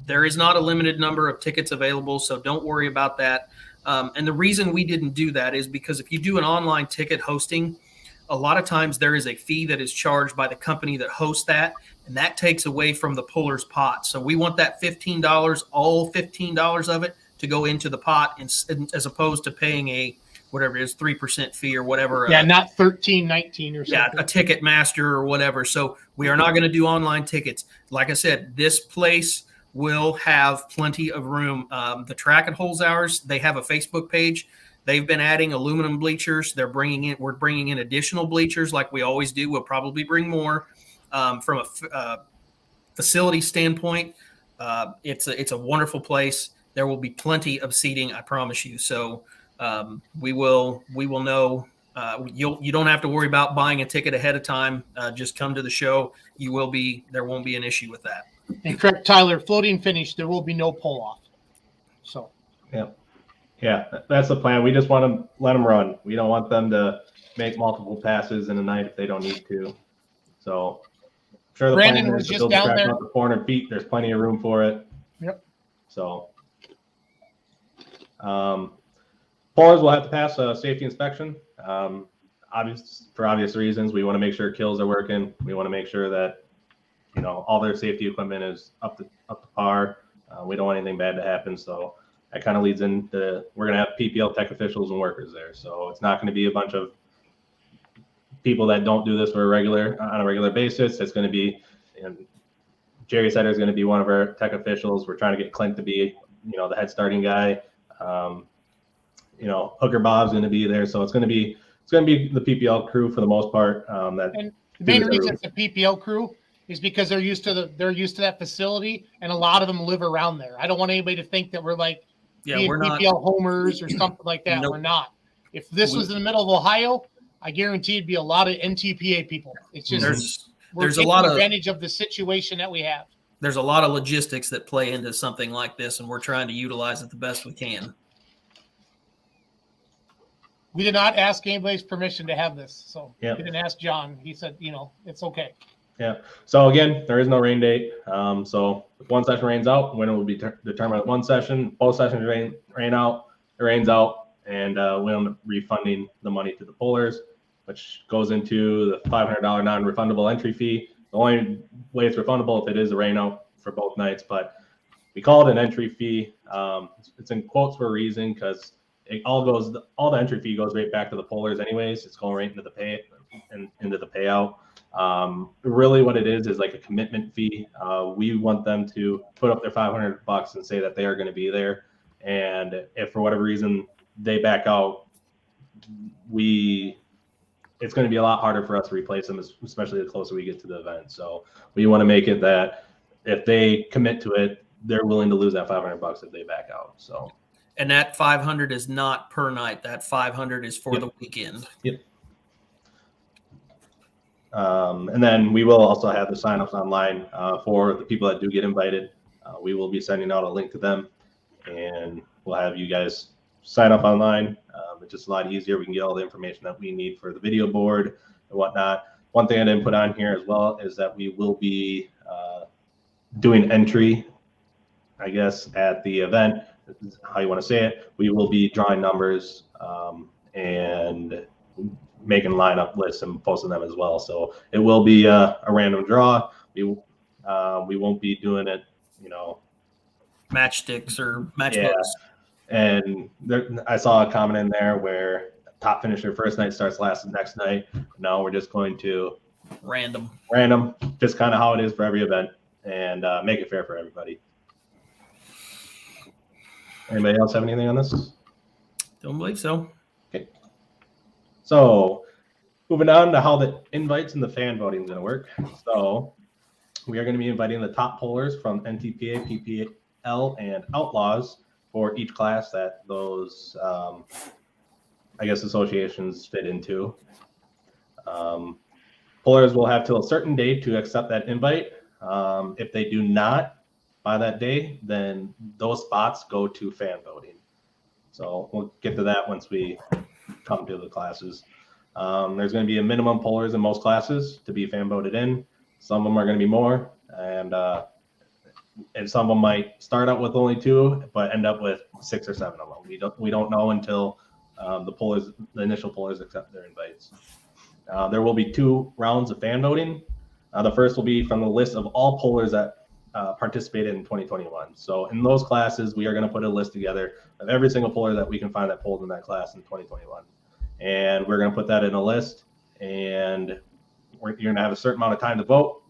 There is not a limited number of tickets available, so don't worry about that. And the reason we didn't do that is because if you do an online ticket hosting, a lot of times there is a fee that is charged by the company that hosts that, and that takes away from the puller's pot. So we want that $15, all $15 of it, to go into the pot, as opposed to paying a whatever it is 3% fee or whatever. Yeah, not 13, 19 or something. Yeah, a ticket master or whatever. So we are not going to do online tickets. Like I said, this place will have plenty of room. The Track and Holes Hours, they have a Facebook page. They've been adding aluminum bleachers. We're bringing in additional bleachers like we always do. We'll probably bring more. From a facility standpoint, it's a wonderful place. There will be plenty of seating, I promise you. So we will know. You don't have to worry about buying a ticket ahead of time. Just come to the show. There won't be an issue with that. And correct, Tyler, floating finish, there will be no pull off. So. Yeah, that's the plan. We just want to let them run. We don't want them to make multiple passes in a night if they don't need to. So, I'm sure the Brandon plan was is to just build the down track there. up to 400 feet. There's plenty of room for it. Yep. So, pullers will have to pass a safety inspection. For obvious reasons, we want to make sure kills are working. We want to make sure that all their safety equipment is up to par. We don't want anything bad to happen. So that kind of leads into we're going to have PPL tech officials and workers there. So it's not going to be a bunch of people that don't do this on a regular basis. It's going to be, and Jerry Setter is going to be one of our tech officials. We're trying to get Clint to be, the head starting guy. Hooker Bob's going to be there. So it's going to be the PPL crew for the most part. And the main reason it's the PPL crew is because they're used to that facility, and a lot of them live around there. I don't want anybody to think that we're like we're not PPL homers or something like that. Nope. We're not. If this was in the middle of Ohio, I guarantee it'd be a lot of NTPA people. It's just there's taking a lot of advantage of the situation that we have. There's a lot of logistics that play into something like this, and we're trying to utilize it the best we can. We did not ask anybody's permission to have this, so Yep. we didn't ask John. He said, it's okay. Yeah. So again, there is no rain date. So if one session rains out, when it will be determined at one session. Both sessions rain out, it rains out, and we end up refunding the money to the pullers, which goes into the $500 non-refundable entry fee. The only way it's refundable if it is a rain out for both nights, but we call it an entry fee. It's in quotes for a reason because all the entry fee goes right back to the pullers anyways. It's going right into the payout. Really what it is like a commitment fee. We want them to put up their $500 and say that they are going to be there. And if for whatever reason they back out, it's going to be a lot harder for us to replace them, especially the closer we get to the event. So we want to make it that if they commit to it, they're willing to lose that $500 if they back out. So. And that 500 is not per night. That 500 is for the weekend. Yep. And then we will also have the signups online for the people that do get invited. We will be sending out a link to them, and we'll have you guys sign up online. It's just a lot easier. We can get all the information that we need for the video board and whatnot. One thing I didn't put on here as well is that we will be doing entry, I guess, at the event. How you want to say it. We will be drawing numbers and making lineup lists and posting them as well. So it will be a random draw. We won't be doing it, Matchsticks or match yeah. books. And I saw a comment in there where top finisher first night starts last the next night. No, we're just going to random, just kind of how it is for every event, and make it fair for everybody. Anybody else have anything on this? Don't believe so. Okay. So moving on to how the invites and the fan voting is going to work. So we are going to be inviting the top pullers from NTPA, PPL, and Outlaws for each class that those, associations fit into. Pullers will have till a certain day to accept that invite. If they do not by that day, then those spots go to fan voting. So we'll get to that once we come to the classes. There's going to be a minimum pullers in most classes to be fan voted in. Some of them are going to be more, and some of them might start out with only 2, but end up with 6 or 7 of them. We don't know until the initial pullers accept their invites. There will be 2 rounds of fan voting. The first will be from the list of all pollers that participated in 2021. So in those classes, we are going to put a list together of every single poller that we can find that polled in that class in 2021. And we're going to put that in a list, and you're going to have a certain amount of time to vote.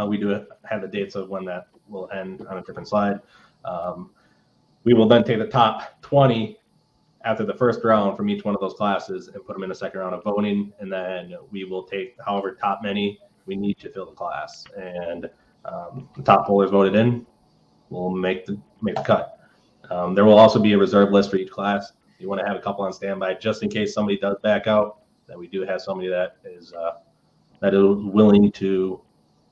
We do have the dates of when that will end on a different slide. We will then take the top 20 after the first round from each one of those classes and put them in a second round of voting. And then we will take however top many we need to fill the class. And the top pollers voted in will make the cut. There will also be a reserve list for each class. You want to have a couple on standby just in case somebody does back out. That we do have somebody that is willing to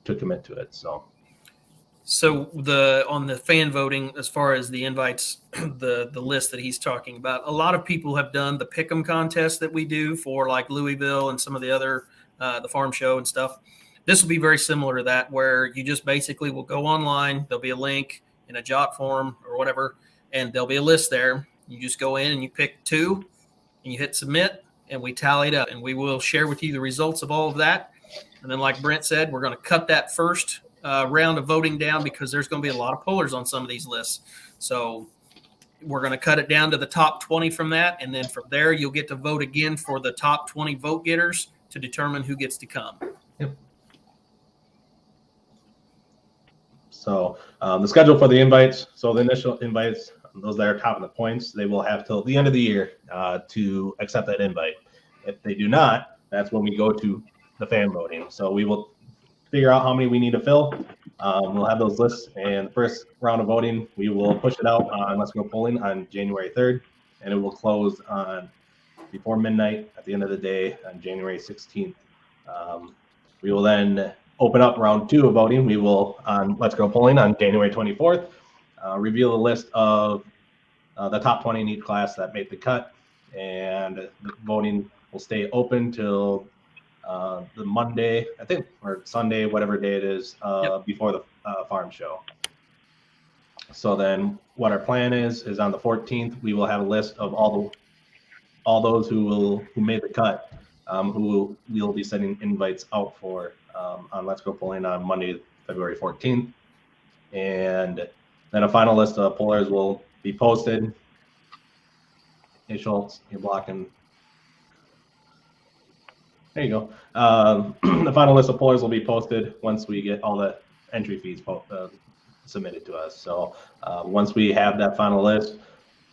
commit to it. So on the fan voting, as far as the invites, the list that he's talking about, a lot of people have done the pick'em contest that we do for like Louisville and some of the other the farm show and stuff. This will be very similar to that, where you just basically will go online. There'll be a link in a jot form or whatever, and there'll be a list there. You just go in and you pick 2, and you hit submit, and we tally it up, and we will share with you the results of all of that. And then, like Brent said, we're going to cut that first round of voting down because there's going to be a lot of pollers on some of these lists. So we're going to cut it down to the top 20 from that. And then from there, you'll get to vote again for the top 20 vote getters to determine who gets to come. Yep. So the schedule for the invites. So the initial invites, those that are top of the points, they will have till the end of the year to accept that invite. If they do not, that's when we go to the fan voting. So we will figure out how many we need to fill. We'll have those lists, and the first round of voting, we will push it out on Let's Go Polling on January 3rd, and it will close on before midnight at the end of the day on January 16th. We will then open up round 2 of voting. We will, on Let's Go Polling on January 24th, reveal a list of the top 20 in each class that made the cut, and the voting will stay open till the Monday, I think, or Sunday, whatever day it is, before the farm show. So then what our plan is on the 14th, we will have a list of all those who made the cut, who we'll be sending invites out for on Let's Go Polling on Monday, February 14th. And then a final list of pollers will be posted. Hey, Schultz, you're blocking. There you go. The final list of pollers will be posted once we get all the entry fees submitted to us. So once we have that final list,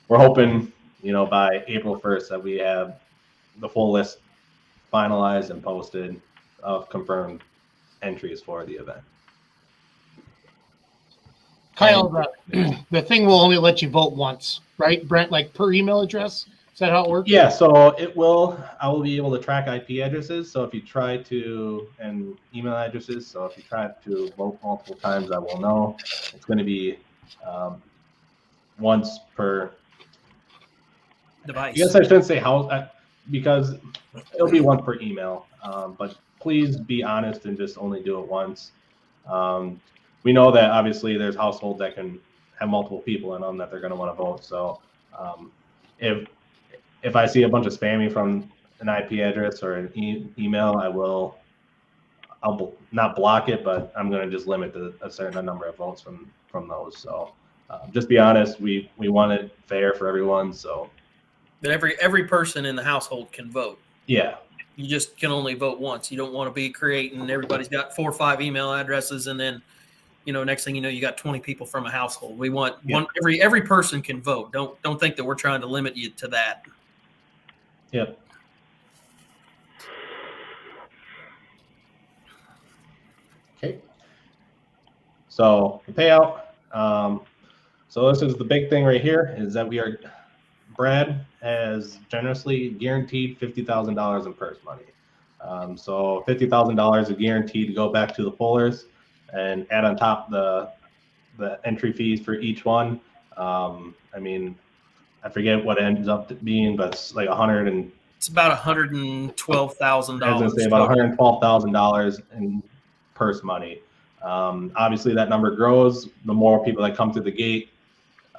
we're hoping, by April 1st that we have the full list finalized and posted of confirmed entries for the event. Kyle, the thing will only let you vote once, right, Brent? Like per email address? Is that how it works? Yeah, so I will be able to track IP addresses. So if you try to, and email addresses. So if you try to vote multiple times, I will know. It's going to be once per device. I guess I shouldn't say how, because it'll be once per email. But please be honest and just only do it once. We know that obviously there's households that can have multiple people in them that they're going to want to vote. So if I see a bunch of spamming from an IP address or an email, I'll not block it, but I'm going to just limit a certain number of votes from those. So just be honest. We want it fair for everyone. So that every person in the household can vote. Yeah. You just can only vote once. You don't want to be creating, everybody's got 4 or 5 email addresses, and then next thing you know, you got 20 people from a household. We want every person can vote. Don't think that we're trying to limit you to that. Yep. Okay. So the payout. So this is the big thing right here, is that Brad has generously guaranteed $50,000 in purse money. So $50,000 is guaranteed to go back to the pollers, and add on top the entry fees for each one. I forget what it ends up being, but it's like it's about $112,000. I was gonna say about $112,000 in purse money. Obviously that number grows the more people that come through the gate.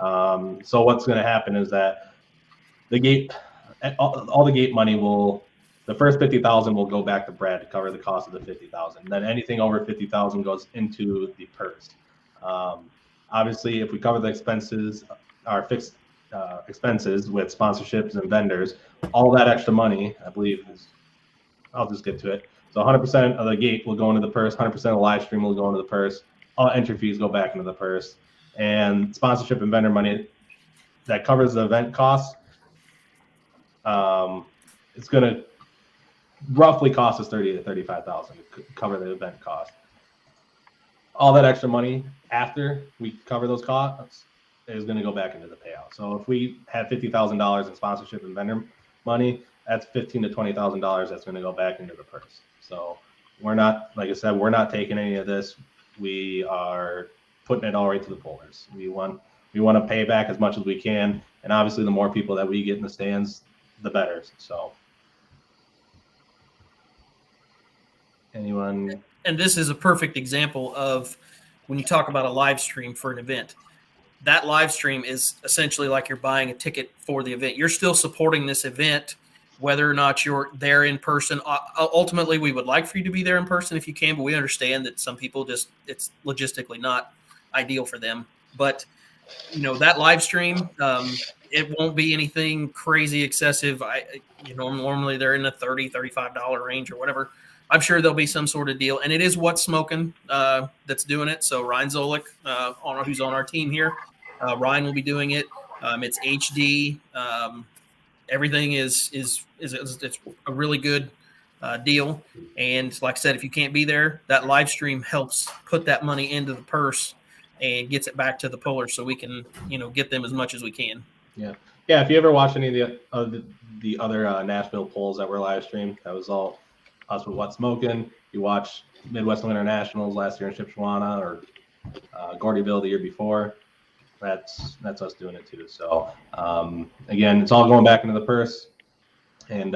So what's going to happen is that the gate, all the gate money will the first 50,000 will go back to Brad to cover the cost of the 50,000. Then anything over 50,000 goes into the purse. Obviously, if we cover the expenses, our fixed expenses with sponsorships and vendors, all that extra money, I believe, is, I'll just get to it. So 100% of the gate will go into the purse, 100% of the live stream will go into the purse, all entry fees go back into the purse, and sponsorship and vendor money that covers the event costs. It's going to roughly cost us 30 to 35,000 to cover the event cost. All that extra money after we cover those costs is going to go back into the payout. So if we have $50,000 in sponsorship and vendor money, that's $15,000 to $20,000 that's going to go back into the purse. So we're not, like I said, we're not taking any of this. We are putting it all right to the pullers. We want to pay back as much as we can, and obviously the more people that we get in the stands, the better. So anyone? And this is a perfect example of when you talk about a live stream for an event. That live stream is essentially like you're buying a ticket for the event. You're still supporting this event, whether or not you're there in person. Ultimately, we would like for you to be there in person if you can, but we understand that some people it's logistically not ideal for them. But, that live stream, it won't be anything crazy excessive. Normally they're in the $30, $35 range or whatever. I'm sure there'll be some sort of deal, and it is What's Smoking that's doing it. So Ryan Zolik, who's on our team here, Ryan will be doing it. It's HD. Everything is it's a really good deal. And like I said, if you can't be there, that live stream helps put that money into the purse and gets it back to the pullers, so we can get them as much as we can. Yeah. If you ever watch any of the other Nashville polls that were live streamed, that was all us with What's Smoking. You watch Midwest Internationals last year in Shipshewana or Gordyville the year before. That's us doing it too. So again, it's all going back into the purse, and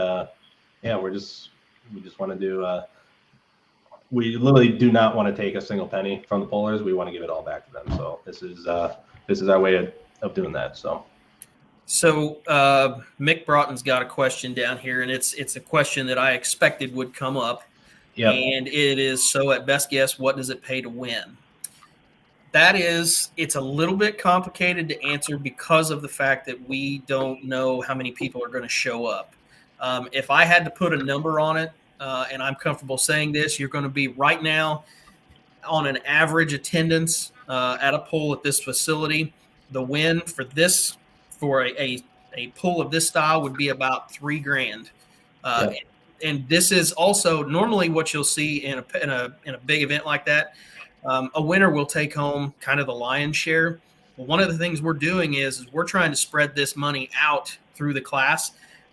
we just want to do. We literally do not want to take a single penny from the pullers. We want to give it all back to them. So this is our way of doing that. So Mick Broughton's got a question down here, and it's a question that I expected would come up. Yeah. And it is, so at best guess, what does it pay to win? It's a little bit complicated to answer because of the fact that we don't know how many people are going to show up. If I had to put a number on it, and I'm comfortable saying this, you're going to be right now on an average attendance at a pool at this facility. The win for a pull of this style would be about $3,000. And this is also normally what you'll see in a big event like that. A winner will take home kind of the lion's share. Well, one of the things we're doing is we're trying to spread this money out through the class.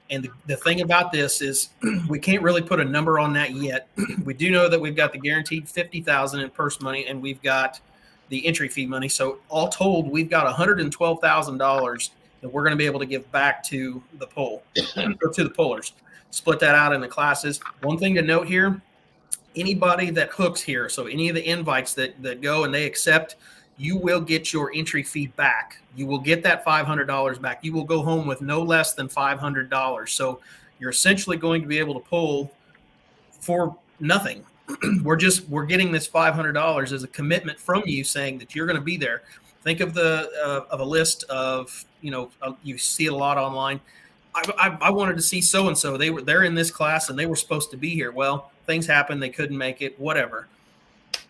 And the thing about this is we can't really put a number on that yet. We do know that we've got the guaranteed $50,000 in purse money, and we've got the entry fee money. So all told, we've got $112,000 that we're going to be able to give back to the pool, or to the pullers. Split that out in the classes. One thing to note here, anybody that hooks here, so any of the invites that go and they accept, you will get your entry fee back. You will get that $500 back. You will go home with no less than $500. So you're essentially going to be able to pull for nothing. We're getting this $500 as a commitment from you saying that you're going to be there. Think of a list of, you see it a lot online. I wanted to see so-and-so. They're in this class and they were supposed to be here. Well, things happened. They couldn't make it, whatever.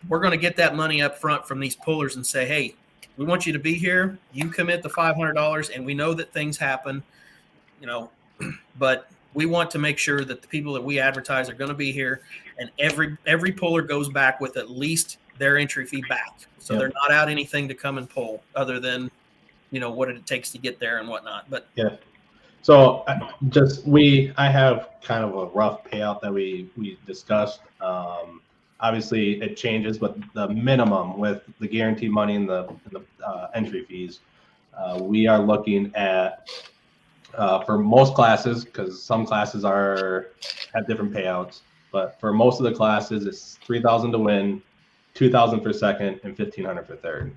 We're going to get that money up front from these pullers and say, hey, we want you to be here. You commit the $500, and we know that things happen, but we want to make sure that the people that we advertise are going to be here, and every puller goes back with at least their entry fee back. So they're not out anything to come and pull other than, what it takes to get there and whatnot. But yeah. So I have kind of a rough payout that we discussed. Obviously it changes, but the minimum with the guaranteed money and the entry fees, we are looking at for most classes, because some classes have different payouts, but for most of the classes it's $3,000 to win, $2,000 for second, and $1,500 for third.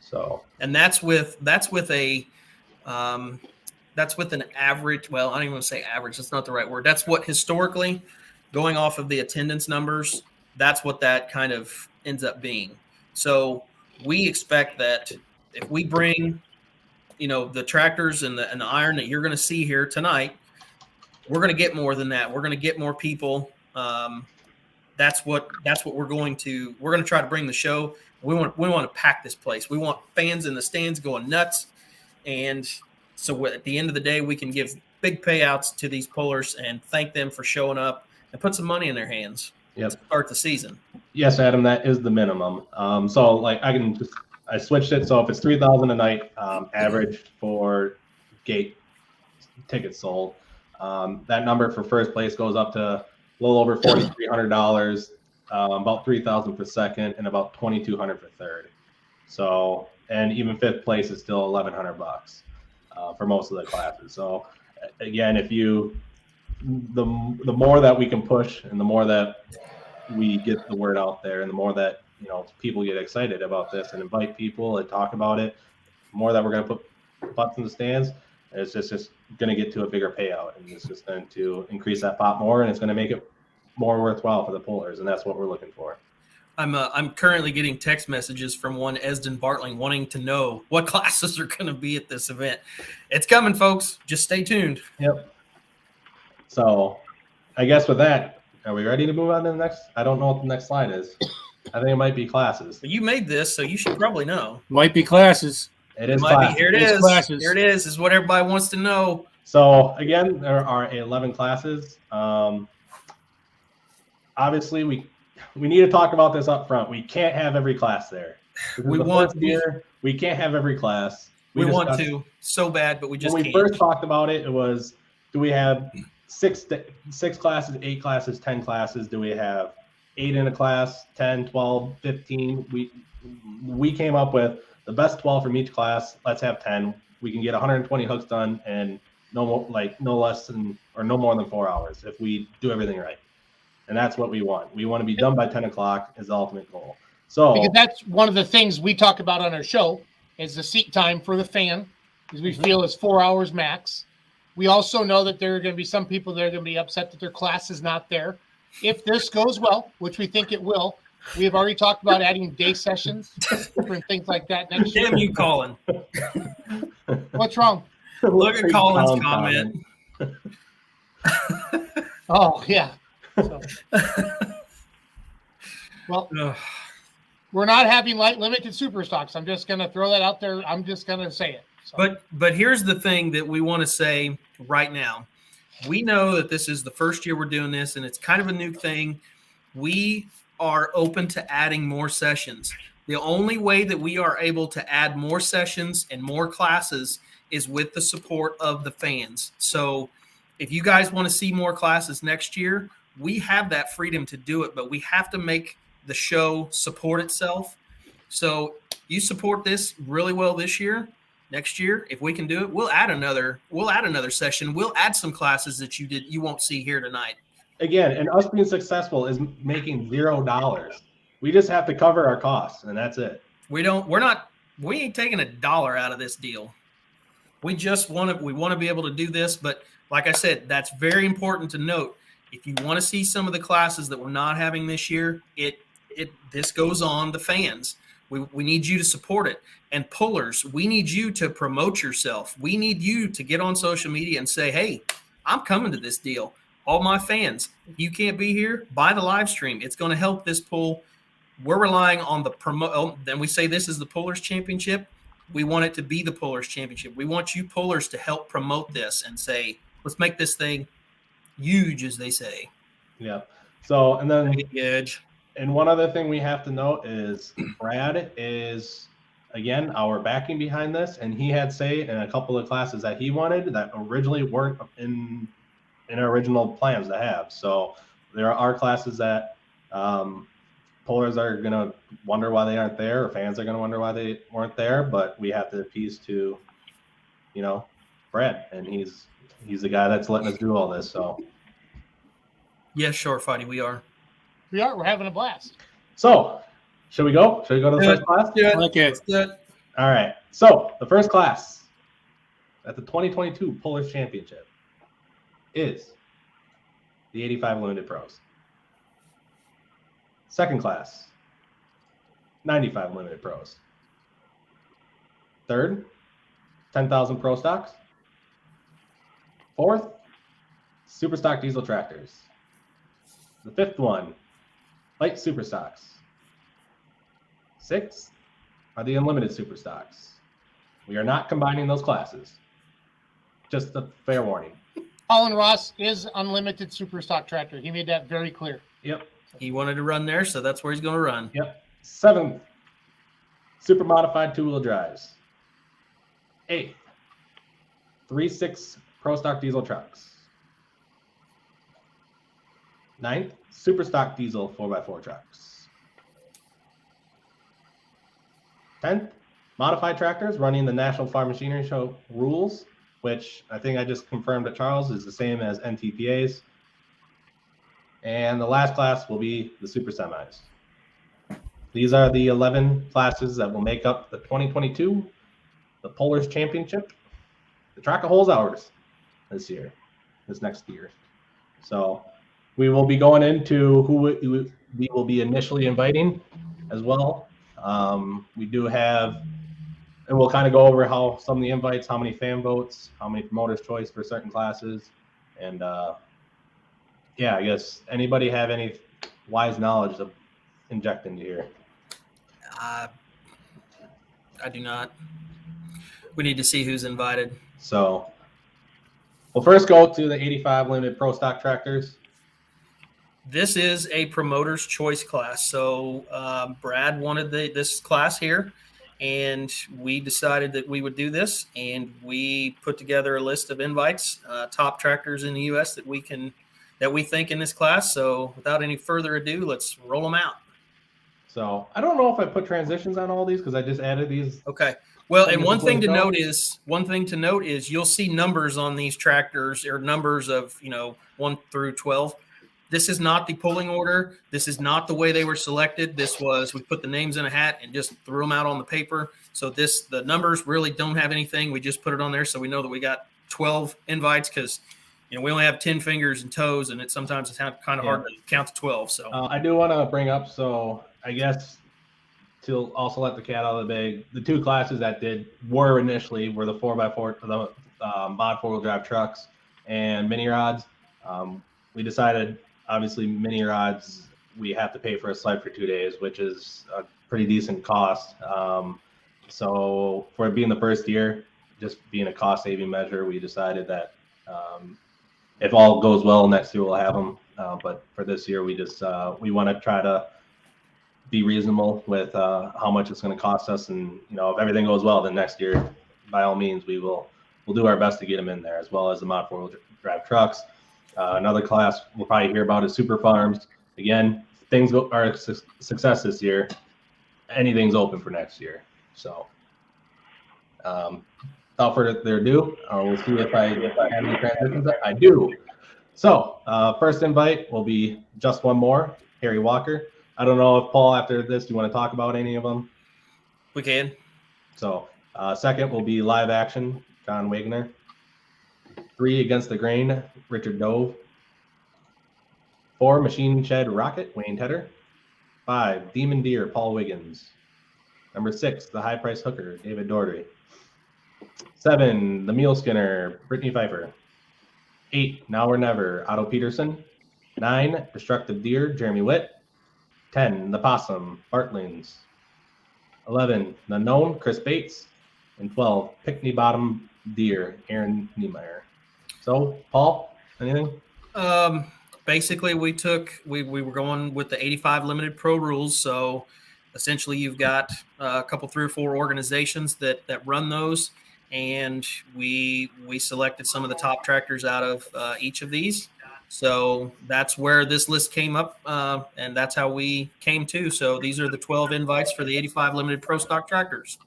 So, and that's with a That's with an average. Well, I don't even want to say average. That's not the right word. That's what historically, going off of the attendance numbers, that's what that kind of ends up being. So we expect that if we bring, the tractors and the iron that you're going to see here tonight, we're going to get more than that. We're going to get more people. That's what we're going to try to bring the show. We want to pack this place. We want fans in the stands going nuts. And so at the end of the day, we can give big payouts to these pullers and thank them for showing up and put some money in their hands. Yep. To start the season. Yes, Adam, that is the minimum. So like I switched it. So if it's 3,000 a night average for gate tickets sold, that number for first place goes up to a little over $4,300, about 3,000 for second, and about 2,200 for third. So, and even fifth place is still $1,100 for most of the classes. So again, if the more that we can push and the more that we get the word out there and the more that people get excited about this and invite people and talk about it, the more that we're going to put butts in the stands, it's just going to get to a bigger payout, and it's just going to increase that pot more, and it's going to make it more worthwhile for the pullers, and that's what we're looking for. I'm currently getting text messages from one Esden Bartling wanting to know what classes are going to be at this event. It's coming, folks. Just stay tuned. Yep. So I guess with that, are we ready to move on to the next? I don't know what the next slide is. I think it might be classes. You made this, so you should probably know. Might be classes. It is might classes. be. Here it is. Classes. Here it is what everybody wants to know. So again, there are 11 classes. Obviously, we need to talk about this up front. We can't have every class there. We can't have every class. We want to so bad, but we just when we can't. first talked about it, it was, do we have six classes, 8 classes, 10 classes? Do we have 8 in a class, 10, 12, 15? We came up with the best 12 from each class. Let's have 10. We can get 120 hooks done and no more than 4 hours if we do everything right. And that's what we want. We want to be done by 10 o'clock is the ultimate goal. So because that's one of the things we talk about on our show is the seat time for the fan, because we feel is 4 hours max. We also know that there are going to be some people that are going to be upset that their class is not there. If this goes well, which we think it will, we have already talked about adding day sessions, different things like that next year. Damn you, Colin. What's wrong? Look at Colin's comment. Oh, yeah. So. Well, we're not having limited super stocks. I'm just going to throw that out there. I'm just going to say it. So. But here's the thing that we want to say right now. We know that this is the first year we're doing this, and it's kind of a new thing. We are open to adding more sessions. The only way that we are able to add more sessions and more classes is with the support of the fans. So if you guys want to see more classes next year, we have that freedom to do it, but we have to make the show support itself. So you support this really well this year. Next year, if we can do it, we'll add another session. We'll add some classes that you won't see here tonight. Again, and us being successful is making $0. We just have to cover our costs, and that's it. We ain't taking $1 out of this deal. We just want to be able to do this. But like I said, that's very important to note. If you want to see some of the classes that we're not having this year, this goes on the fans. We need you to support it. And pullers, we need you to promote yourself. We need you to get on social media and say, hey, I'm coming to this deal. All my fans, if you can't be here, buy the live stream. It's going to help this pull. We're relying on the then we say this is the Pullers Championship. We want it to be the Pullers Championship. We want you pullers to help promote this and say, let's make this thing huge, as they say. Yeah. So, and then edge. And one other thing we have to note is Brad is, again, our backing behind this, and he had say in a couple of classes that he wanted that originally weren't in our original plans to have. So there are classes that pullers are going to wonder why they aren't there, or fans are going to wonder why they weren't there, but we have to appease to, Brad, and he's the guy that's letting us do all this. So yeah, sure, Fighty, we are. We're having a blast. So, should we go? Should we go to the first class? Yeah. Okay. All right. So, the first class. at the 2022 Pullers Championship is the 85 Limited Pros. Second class, 95 Limited Pros. Third, 10,000 Pro Stocks. Fourth, Super Stock Diesel Tractors. The fifth one, Light Super Stocks. Sixth are the Unlimited Super Stocks. We are not combining those classes. Just a fair warning. Colin Ross is unlimited super stock tractor. He made that very clear. Yep. He wanted to run there, so that's where he's going to run. Yep. Seventh, super modified two-wheel drives. Eighth, 3.6 Pro Stock diesel trucks. Ninth, super stock diesel 4x4 trucks. 10th, modified tractors running the National Farm Machinery Show rules, which I think I just confirmed to Charles is the same as NTPA's. And the last class will be the super semis. These are the 11 classes that will make up the 2022, the Pullers Championship. The track of holes ours this next year. So we will be going into who we will be initially inviting as well. We do have, and we'll kind of go over how some of the invites, how many fan votes, how many promoters' choice for certain classes. And yeah, I guess anybody have any wise knowledge to inject into here? I do not. We need to see who's invited. So we'll first go to the 85 Limited Pro Stock Tractors. This is a promoter's choice class. So Brad wanted this class here, and we decided that we would do this, and we put together a list of invites, top tractors in the U.S. that we think in this class. So without any further ado, let's roll them out. So I don't know if I put transitions on all these because I just added these. Okay. Well, and one thing to note is you'll see numbers on these tractors, or numbers of 1 through 12. This is not the pulling order. This is not the way they were selected. We put the names in a hat and just threw them out on the paper. So the numbers really don't have anything. We just put it on there so we know that we got 12 invites, because we only have 10 fingers and toes, and sometimes it's kind of hard to count to 12. So I do want to bring up, so I guess to also let the cat out of the bag, the two classes that were initially were the 4x4, the mod four-wheel drive trucks and mini rods. We decided, obviously, mini rods, we have to pay for a sled for 2 days, which is a pretty decent cost. So for it being the first year, just being a cost-saving measure, we decided that if all goes well, next year we'll have them. But for this year, we want to try to be reasonable with how much it's going to cost us. And, if everything goes well, then next year, by all means, we'll do our best to get them in there, as well as the mod four-wheel drive trucks. Another class we'll probably hear about is super farms. Again, things are a success this year. Anything's open for next year. So without further ado, we'll see if I have any transitions. I do. So first invite will be just one more, Harry Walker. I don't know if, Paul, after this, do you want to talk about any of them? We can. So second will be Live Action, John Wagner. 3 Against the Grain, Richard Dove. 4 Machine Shed Rocket, Wayne Tedder. 5 Demon Deer, Paul Wiggins. Number 6, The High Price Hooker, David Daugherty. 7 The Mule Skinner, Brittany Pfeiffer. 8 Now or Never, Otto Peterson. 9 Destructive Deer, Jeremy Witt. 10 The Possum, Bart Lins. 11 The Known, Chris Bates. And 12 Pickney Bottom Deer, Aaron Niemeyer. So, Paul, anything? Basically, we were going with the 85 Limited Pro rules. So essentially, you've got a couple, 3 or 4 organizations that run those, and we selected some of the top tractors out of each of these. So that's where this list came up, and that's how we came to. So these are the 12 invites for the 85 Limited Pro Stock tractors.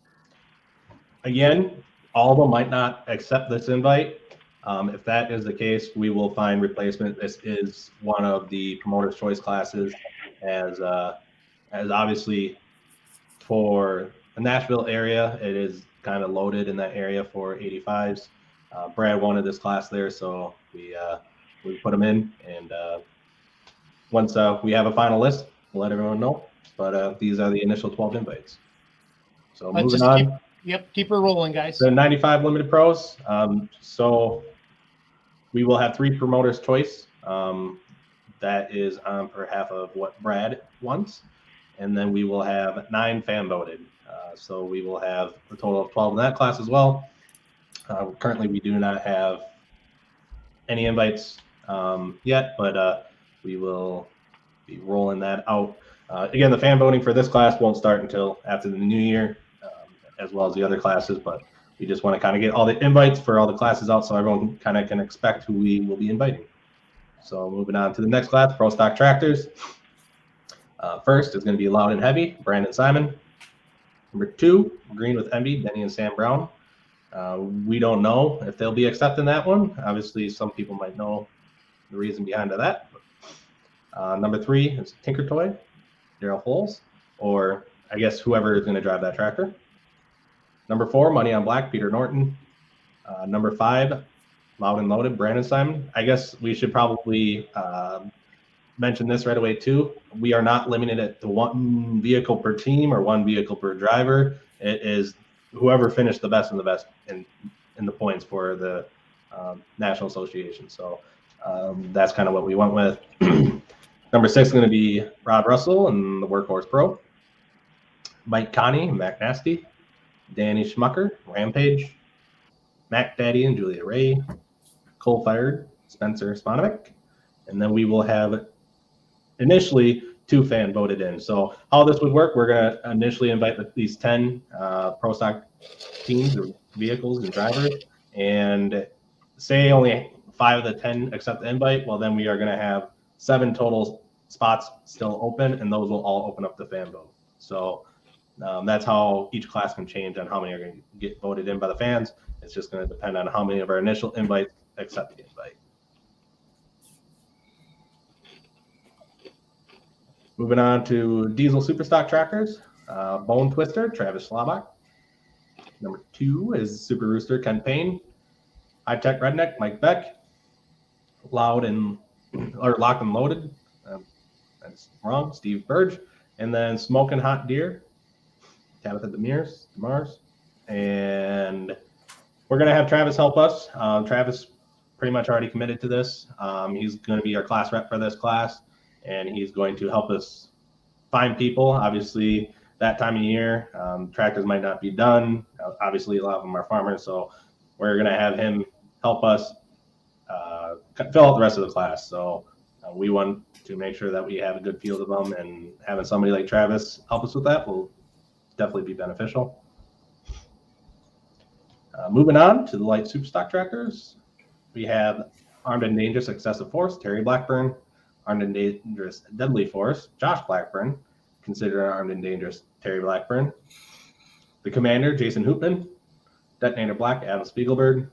Again, all of them might not accept this invite. If that is the case, we will find replacement. This is one of the promoter's choice classes, as obviously for the Nashville area, it is kind of loaded in that area for 85s. Brad wanted this class there, so we put him in. And once we have a final list, we'll let everyone know. But these are the initial 12 invites. So moving on. Keep her rolling, guys. The 95 limited pros. So we will have 3 promoters' choice. That is on behalf of what Brad wants. And then we will have 9 fan voted. So we will have a total of 12 in that class as well. Currently, we do not have any invites yet, but we will be rolling that out. Again, the fan voting for this class won't start until after the new year, as well as the other classes, but we just want to kind of get all the invites for all the classes out so everyone kind of can expect who we will be inviting. So moving on to the next class, Pro Stock Tractors. First is going to be Loud and Heavy, Brandon Simon. Number 2, Green with Envy, Denny and Sam Brown. We don't know if they'll be accepting that one. Obviously, some people might know the reason behind that. Number 3 is Tinker Toy, Daryl Holes, or I guess whoever is going to drive that tractor. Number 4, Money on Black, Peter Norton. Number 5, Loud and Loaded, Brandon Simon. I guess we should probably mention this right away too. We are not limited it to 1 vehicle per team or 1 vehicle per driver. It is whoever finished the best in the points for the National Association. So that's kind of what we went with. Number 6 is going to be Rob Russell and the Workhorse Pro. Mike Connie, Mac Nasty. Danny Schmucker, Rampage. Mac Daddy and Julia Ray. Coal Fired, Spencer Sponovic. And then we will have initially 2 fan voted in. So how this would work, we're going to initially invite these 10 Pro Stock teams or vehicles and drivers. And say only 5 of the 10 accept the invite, well, then we are going to have 7 total spots still open, and those will all open up the fan vote. So that's how each class can change on how many are going to get voted in by the fans. It's just going to depend on how many of our initial invites accept the invite. Moving on to Diesel Superstock Tractors, Bone Twister, Travis Schlabach. Number 2 is Super Rooster, Ken Payne. High Tech Redneck, Mike Beck. Locked and Loaded, that's wrong, Steve Burge. And then Smoking Hot Deer, Tabitha Demars. And we're going to have Travis help us. Travis pretty much already committed to this. He's going to be our class rep for this class, and he's going to help us find people. Obviously, that time of year, tractors might not be done. Obviously, a lot of them are farmers, so we're going to have him help us fill out the rest of the class. So we want to make sure that we have a good field of them, and having somebody like Travis help us with that will definitely be beneficial. Moving on to the light superstock tractors, we have Armed and Dangerous Excessive Force, Terry Blackburn. Armed and Dangerous Deadly Force, Josh Blackburn. Considered Armed and Dangerous, Terry Blackburn. The Commander, Jason Hoopman. Detonator Black, Adam Spiegelberg.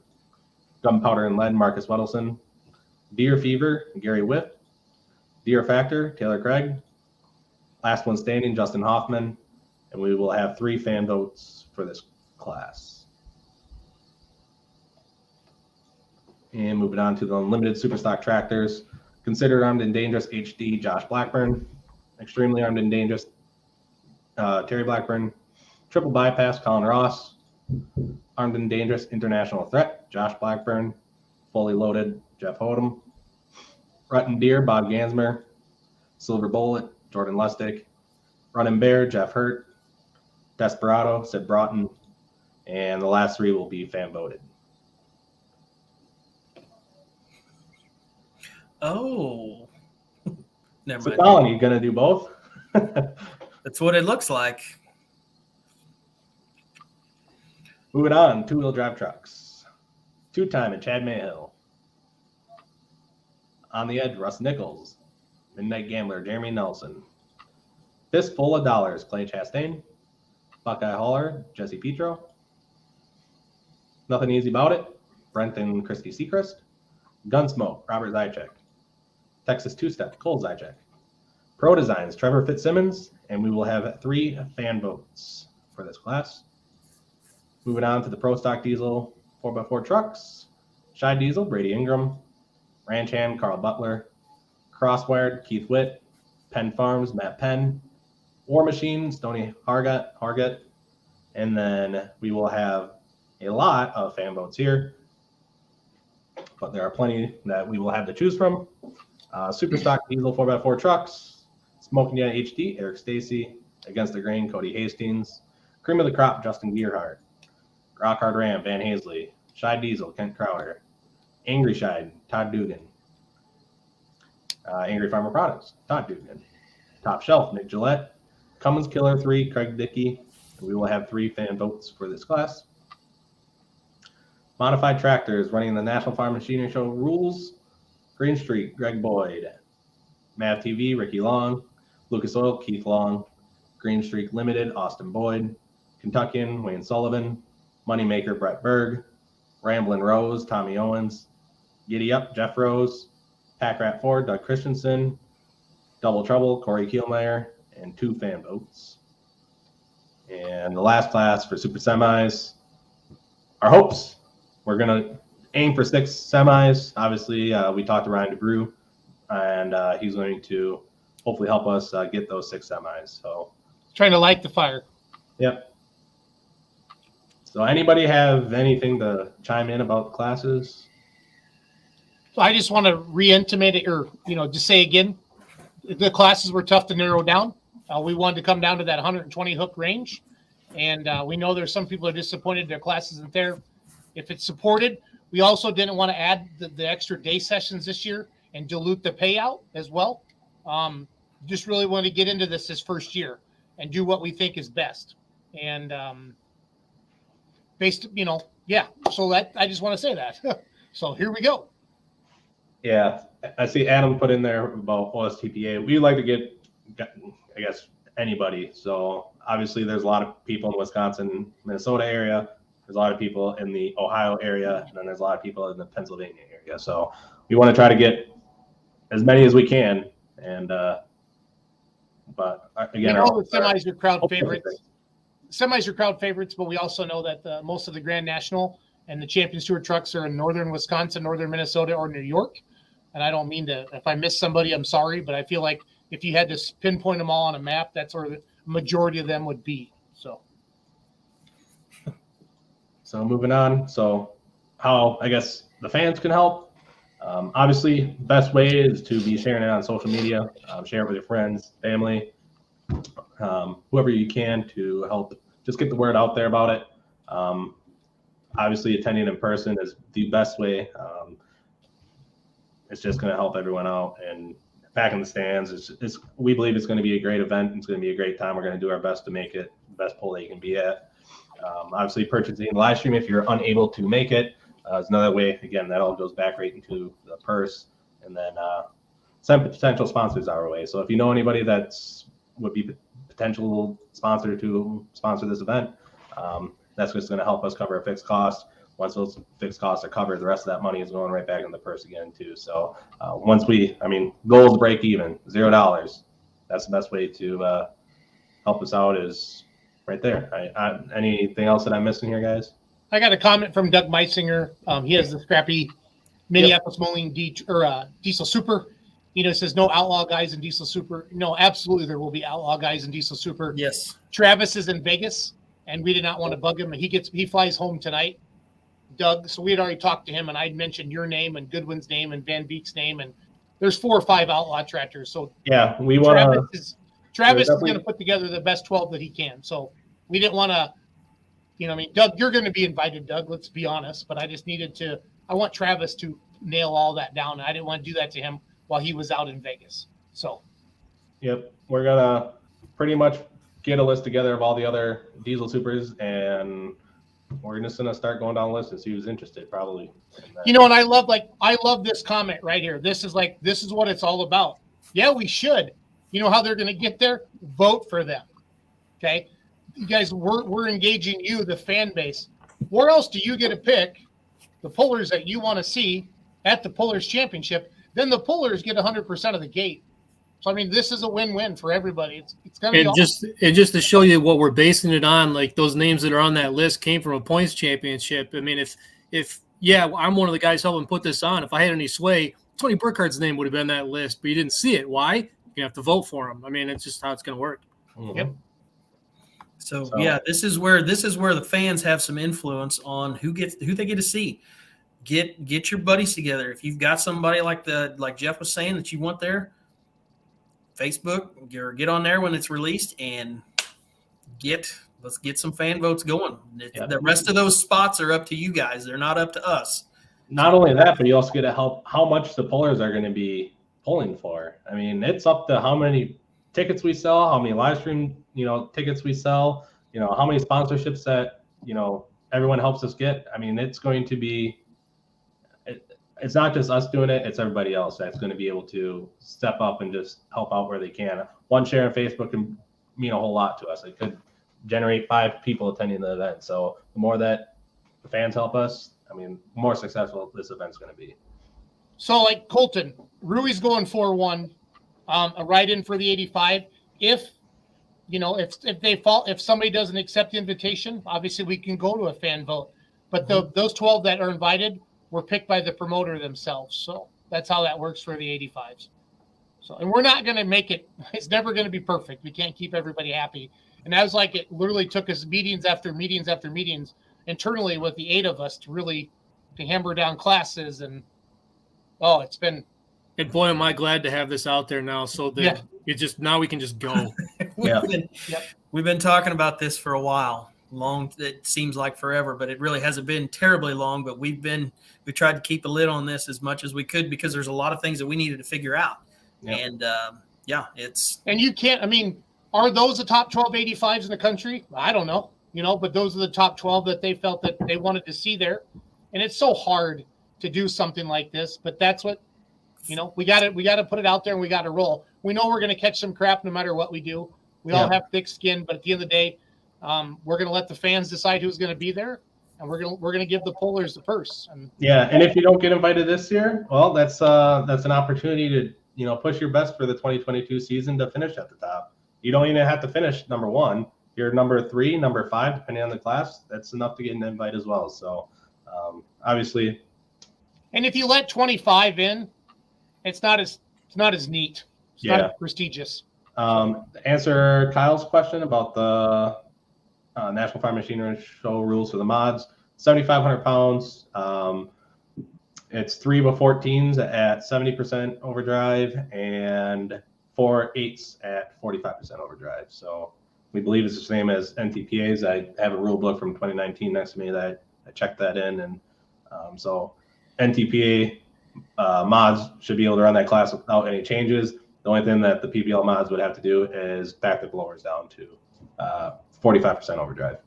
Gunpowder and Lead, Marcus Weddleson. Deer Fever, Gary Whiff. Deer Factor, Taylor Craig. Last one standing, Justin Hoffman. And we will have 3 fan votes for this class. And moving on to the Unlimited Superstock Tractors. Considered Armed and Dangerous HD, Josh Blackburn. Extremely Armed and Dangerous, Terry Blackburn. Triple Bypass, Colin Ross. Armed and Dangerous International Threat, Josh Blackburn. Fully Loaded, Jeff Hodem. Ruttin Deer, Bob Gansmer. Silver Bullet, Jordan Lustig. Running Bear, Jeff Hurt. Desperado, Sid Broughton. And the last 3 will be fan voted. Oh, never mind. So, Colin, you going to do both? That's what it looks like. Moving on, 2-wheel drive trucks. 2-time at Chad Mayhill. On the Edge, Russ Nichols. Midnight Gambler, Jeremy Nelson. Fistful of Dollars, Clay Chastain. Buckeye Hauler, Jesse Petro. Nothing Easy About It, Brent and Christy Seacrest. Gunsmoke, Robert Zychek. Texas Two-Step, Cole Zychek. Pro Designs, Trevor Fitzsimmons, and we will have 3 fan votes for this class. Moving on to the Pro Stock Diesel, 4x4 trucks, Shy Diesel, Brady Ingram, Ranch Hand, Carl Butler, Crosswired, Keith Witt, Penn Farms, Matt Penn, War Machine, Stoney Hargett, and then we will have a lot of fan votes here, but there are plenty that we will have to choose from. Superstock Diesel 4x4 trucks, Smoking Gun HD, Eric Stacy, Against the Grain, Cody Hastings, Cream of the Crop, Justin Gearhart, Rock Hard Ram, Van Hazley, Shy Diesel, Kent Crowder, Angry Shide, Todd Dugan, Angry Farmer Products, Todd Dugan, Top Shelf, Nick Gillette, Cummins Killer 3, Craig Dickey, and we will have 3 fan votes for this class. Modified Tractors, running the National Farm Machinery Show rules, Green Street, Greg Boyd, Mav TV, Ricky Long, Lucas Oil, Keith Long, Green Streak Limited, Austin Boyd, Kentuckian, Wayne Sullivan, Moneymaker, Brett Berg, Ramblin' Rose, Tommy Owens, Giddy Up, Jeff Rose, Pack Rat 4, Doug Christensen, Double Trouble, Corey Kielmeyer, and 2 fan votes. And the last class for Super Semis, our hopes. We're going to aim for 6 semis. Obviously, we talked to Ryan DeBrew, and he's going to hopefully help us get those 6 semis. So, trying to light the fire. Yep. So anybody have anything to chime in about the classes? So I just want to re-intimate it, or just say again, the classes were tough to narrow down. We wanted to come down to that 120 hook range, and we know there's some people are disappointed their class isn't there. If it's supported, we also didn't want to add the extra day sessions this year and dilute the payout as well. Just really want to get into this first year and do what we think is best. And so that I just want to say that. So here we go. Yeah, I see Adam put in there about OSTPA. We like to get, I guess, anybody. So obviously there's a lot of people in Wisconsin, Minnesota area. There's a lot of people in the Ohio area, and then there's a lot of people in the Pennsylvania area. So we want to try to get as many as we can. And but again, the semis are crowd favorites. Semis are crowd favorites, but we also know that most of the Grand National and the Champions Tour trucks are in northern Wisconsin, northern Minnesota, or New York. And I don't mean to, if I miss somebody, I'm sorry, but I feel like if you had to pinpoint them all on a map, that's where the majority of them would be. So moving on. So how, I guess, the fans can help. Obviously, the best way is to be sharing it on social media. Share it with your friends, family, whoever you can to help just get the word out there about it. Obviously, attending in person is the best way. It's just going to help everyone out. And back in the stands, we believe it's going to be a great event. It's going to be a great time. We're going to do our best to make it the best pull that you can be at. Obviously, purchasing the live stream if you're unable to make it is another way. Again, that all goes back right into the purse, and then send potential sponsors our way. So if you know anybody would be potential sponsor to sponsor this event, that's just going to help us cover a fixed cost. Once those fixed costs are covered, the rest of that money is going right back in the purse again too. So once goals break even, $0. That's the best way to help us out is right there. Anything else that I'm missing here, guys? I got a comment from Doug Meisinger. He has the scrappy Minneapolis Moline Diesel Super. Says no outlaw guys in Diesel Super. No, absolutely there will be outlaw guys in Diesel Super. Yes. Travis is in Vegas, and we did not want to bug him. He flies home tonight, Doug. So we had already talked to him, and I'd mentioned your name and Goodwin's name and Van Beek's name, and there's 4 or 5 outlaw tractors. So yeah, we want to. Travis is going to put together the best 12 that he can. So we didn't want to, Doug, you're going to be invited, Doug, let's be honest. But I want Travis to nail all that down. And I didn't want to do that to him while he was out in Vegas. So. Yep. We're going to pretty much get a list together of all the other Diesel Supers, and we're just going to start going down the list and see who's interested, probably. And I love this comment right here. This is what it's all about. Yeah, we should. You know how they're going to get there? Vote for them. Okay. You guys, we're engaging you, the fan base. Where else do you get to pick the pullers that you want to see at the Pullers Championship? Then the pullers get 100% of the gate. So this is a win-win for everybody. It's going to be awesome. just to show you what we're basing it on. Like those names that are on that list came from a points championship. If I'm one of the guys helping put this on. If I had any sway, Tony Burkhardt's name would have been on that list, but you didn't see it. Why? You have to vote for him. I mean, it's just how it's going to work. Mhm. Yep. So yeah, this is where the fans have some influence on who they get to see. Get your buddies together. If you've got somebody like Jeff was saying that you want there, Facebook or get on there when it's released and let's get some fan votes going. The rest of those spots are up to you guys. They're not up to us. Not only that, but you also get to help how much the pullers are going to be pulling for. I mean, it's up to how many tickets we sell, how many live stream, tickets we sell, how many sponsorships that, everyone helps us get. I mean, it's going to be, it's not just us doing it, it's everybody else that's going to be able to step up and just help out where they can. One share on Facebook can mean a whole lot to us. It could generate 5 people attending the event. So the more that the fans help us, I mean, the more successful this event's going to be. So like Colton, Rui's going 4-1, a write-in for the 85. If somebody doesn't accept the invitation, obviously we can go to a fan vote. But those 12 that are invited were picked by the promoter themselves. So that's how that works for the 85s. So, and we're not going to make it, it's never going to be perfect. We can't keep everybody happy. And that was like, it literally took us meetings after meetings after meetings internally with the 8 of us to hammer down classes. And it's been. And boy, am I glad to have this out there now, so that now we can just go. We've been talking about this for a while. Long, it seems like forever, but it really hasn't been terribly long. But we tried to keep a lid on this as much as we could because there's a lot of things that we needed to figure out. And and you can't. I mean, are those the top 12 85s in the country? I don't know. But those are the top 12 that they felt that they wanted to see there. And it's so hard to do something like this, but that's what, we got to put it out there and we got to roll. We know we're going to catch some crap no matter what we do. We all have thick skin, but at the end of the day, we're going to let the fans decide who's going to be there, and we're going to give the pullers the purse. And if you don't get invited this year, well, that's an opportunity to push your best for the 2022 season to finish at the top. You don't even have to finish number 1. You're number 3, number 5, depending on the class. That's enough to get an invite as well. So obviously, and if you let 25 in, it's not as neat. It's not as prestigious. To answer Kyle's question about the National Farm Machinery Show rules for the mods, 7,500 pounds. It's 3 14s at 70% overdrive and 4 8s at 45% overdrive. So we believe it's the same as NTPA's. I have a rule book from 2019 next to me that I checked that in, and so NTPA mods should be able to run that class without any changes. The only thing that the PBL mods would have to do is back the blowers down to 45% overdrive.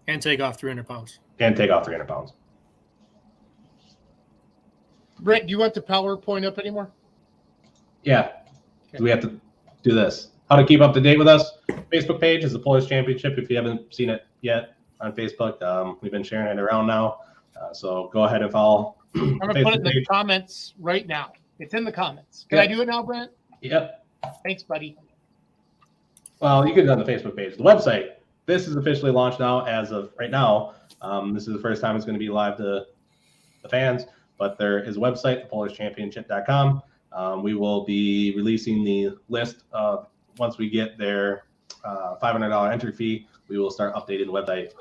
And take off 300 pounds. Brett, do you want the PowerPoint up anymore? Yeah. Okay. Do we have to do this? How to keep up to date with us? Facebook page is the Pullers Championship. If you haven't seen it yet on Facebook, we've been sharing it around now. So go ahead and follow. I'm going to put it in the comments right now. It's in the comments. Can I do it now, Brent? Yep. Thanks, buddy. Well, you can do it on the Facebook page. The website, this is officially launched now as of right now. This is the first time it's going to be live to the fans, but there is a website, thepullerschampionship.com. We will be releasing the list of, once we get their $500 entry fee, we will start updating the website.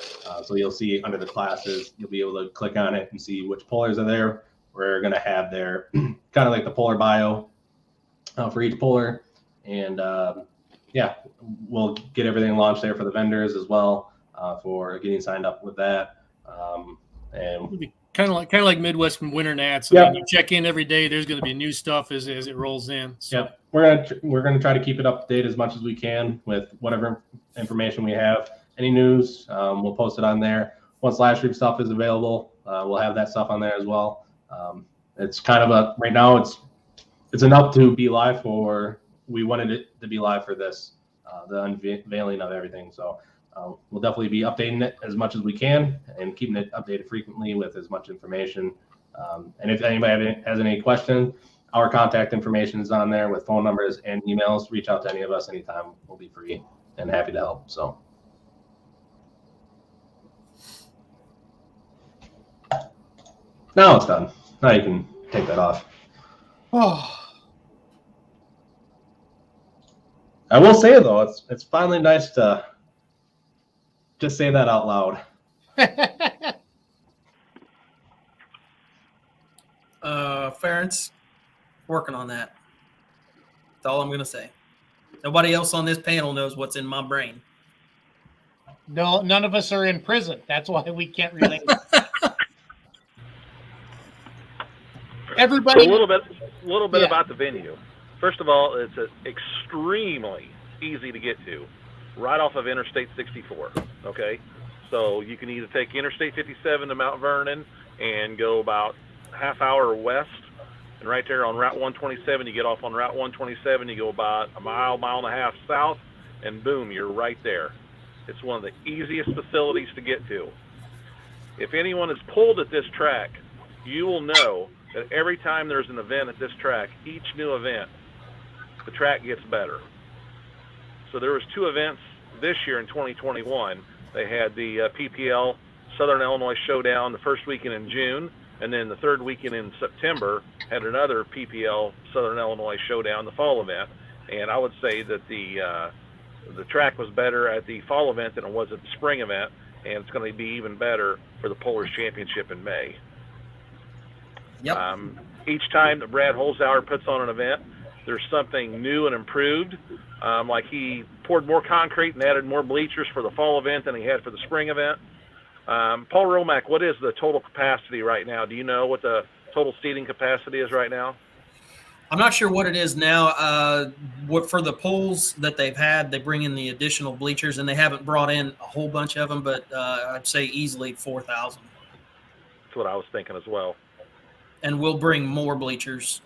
So you'll see under the classes, you'll be able to click on it and see which pullers are there. We're going to have their kind of like the puller bio for each puller. And we'll get everything launched there for the vendors as well for getting signed up with that. And kind of like Midwest from Winter Nats. So you check in every day. There's going to be new stuff as it rolls in. So. We're gonna try to keep it up to date as much as we can with whatever information we have. Any news, we'll post it on there. Once live stream stuff is available, we'll have that stuff on there as well. It's kind of right now it's enough to be live for. We wanted it to be live for this, the unveiling of everything. So we'll definitely be updating it as much as we can and keeping it updated frequently with as much information. And if anybody has any questions, our contact information is on there with phone numbers and emails. Reach out to any of us anytime. We'll be free and happy to help. So. Now it's done. Now you can take that off. Oh, I will say though, it's finally nice to just say that out loud. Ference, working on that. That's all I'm going to say. Nobody else on this panel knows what's in my brain. no, none of us are in prison. That's why we can't relate. Everybody. So a little bit about the venue. First of all, it's extremely easy to get to, right off of Interstate 64. Okay, so you can either take Interstate 57 to Mount Vernon and go about half hour west, and right there on Route 127, you get off on Route 127, you go about a mile and a half south, and boom, you're right there. It's one of the easiest facilities to get to. If anyone is pulled at this track, you will know that every time there's an event at this track, each new event, the track gets better. So there was 2 events this year in 2021. They had the PPL Southern Illinois Showdown the first weekend in June, and then the third weekend in September had another PPL Southern Illinois Showdown, the fall event. And I would say that the track was better at the fall event than it was at the spring event, and it's going to be even better for the Polars Championship in May. Yep. Each time that Brad Holzhauer puts on an event, there's something new and improved. Like he poured more concrete and added more bleachers for the fall event than he had for the spring event. Paul Romack, what is the total capacity right now? Do you know what the total seating capacity is right now? I'm not sure what it is now. What for the polls that they've had, they bring in the additional bleachers, and they haven't brought in a whole bunch of them, but I'd say easily 4,000. That's what I was thinking as well. And we'll bring more bleachers.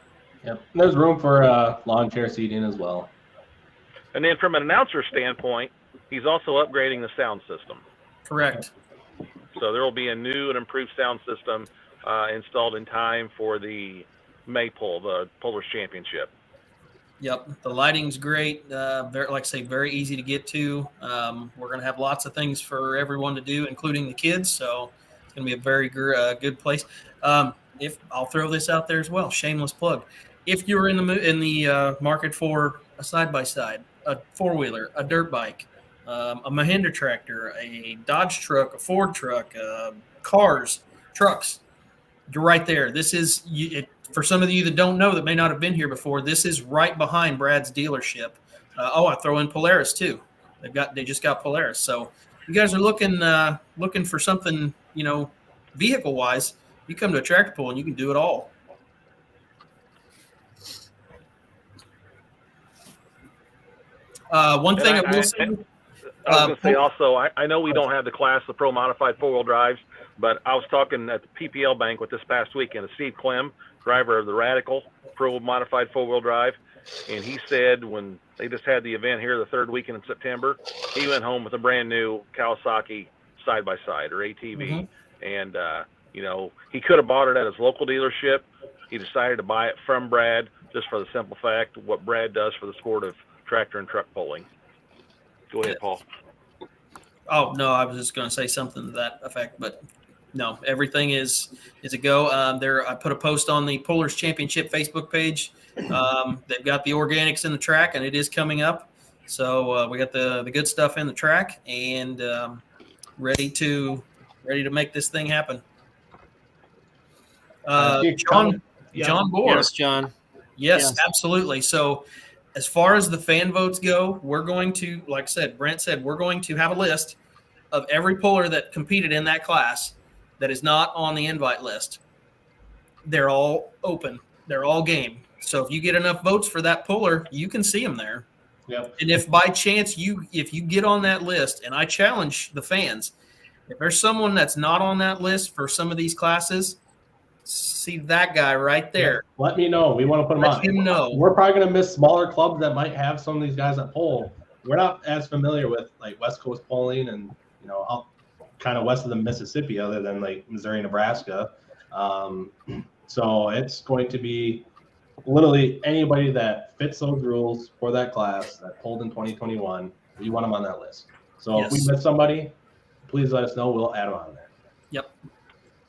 Yep. And there's room for lawn chair seating as well. And then from an announcer standpoint, he's also upgrading the sound system. Correct. So there will be a new and improved sound system installed in time for the May poll, the Polars Championship. Yep, the lighting's great. Very, like I say, very easy to get to. We're going to have lots of things for everyone to do, including the kids. So it's going to be a very good place. If I'll throw this out there as well, shameless plug. If you're in the market for a side-by-side, a four-wheeler, a dirt bike, a Mahindra tractor, a Dodge truck, a Ford truck, cars, trucks, you're right there. This is for some of you that don't know, that may not have been here before. This is right behind Brad's dealership. I throw in Polaris too. They just got Polaris. So you guys are looking for something, vehicle wise. You come to a tractor pull and you can do it all. One thing I will say. I was going to say also, I know we don't have the class of pro modified four-wheel drives, but I was talking at the PPL banquet this past weekend to Steve Clem, driver of the Radical pro modified four-wheel drive, and he said when they just had the event here the third weekend in September, he went home with a brand new Kawasaki side-by-side or ATV, and he could have bought it at his local dealership. He decided to buy it from Brad just for the simple fact of what Brad does for the sport of tractor and truck pulling. Go ahead, Paul. Oh, no, I was just going to say something to that effect, but no, everything is a go. I put a post on the Polars Championship Facebook page. They've got the organics in the track, and it is coming up. So we got the good stuff in the track and ready to make this thing happen. John Bohr. Yes, John. Yes, absolutely. So as far as the fan votes go, we're going to, like I said, Brent said, we're going to have a list of every puller that competed in that class that is not on the invite list. They're all open. They're all game. So if you get enough votes for that puller, you can see them there. Yep. And if by chance if you get on that list, and I challenge the fans, if there's someone that's not on that list for some of these classes, see that guy right there. Yeah. Let me know. We want to put him on. Let him know. We're probably going to miss smaller clubs that might have some of these guys that poll. We're not as familiar with like West Coast polling and out kind of west of the Mississippi, other than like Missouri, Nebraska. So it's going to be literally anybody that fits those rules for that class that polled in 2021. We want them on that list. So if we miss somebody, please let us know. We'll add them on there. Yep.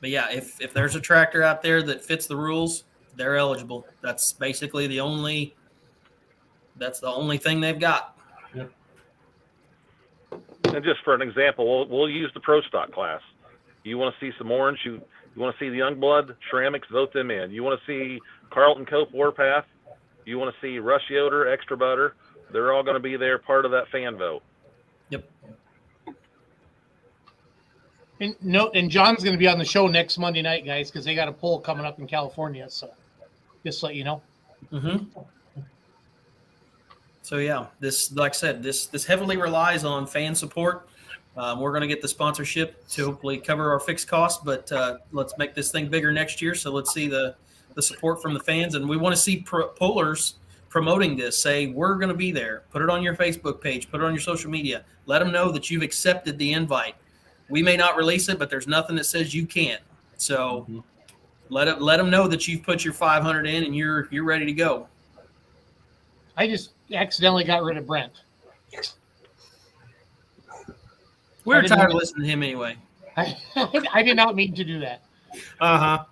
But yeah, if there's a tractor out there that fits the rules, they're eligible. That's basically the only thing they've got. Yep. And just for an example, we'll use the Pro Stock class. You want to see some orange? You want to see the Youngblood ceramics? Vote them in. You want to see Carlton Cope Warpath? You want to see Rush Yoder, Extra Butter? They're all going to be there, part of that fan vote. Yep. And John's going to be on the show next Monday night, guys, because they got a poll coming up in California. So just to let you know. Mm-hmm. So yeah, this, like I said, this heavily relies on fan support. We're going to get the sponsorship to hopefully cover our fixed costs, but let's make this thing bigger next year. So let's see the support from the fans, and we want to see pullers promoting this. Say, we're going to be there. Put it on your Facebook page. Put it on your social media. Let them know that you've accepted the invite. We may not release it, but there's nothing that says you can't. So let them know that you've put your 500 in and you're ready to go. I just accidentally got rid of Brent. We're tired of listening to him anyway. I did not mean to do that.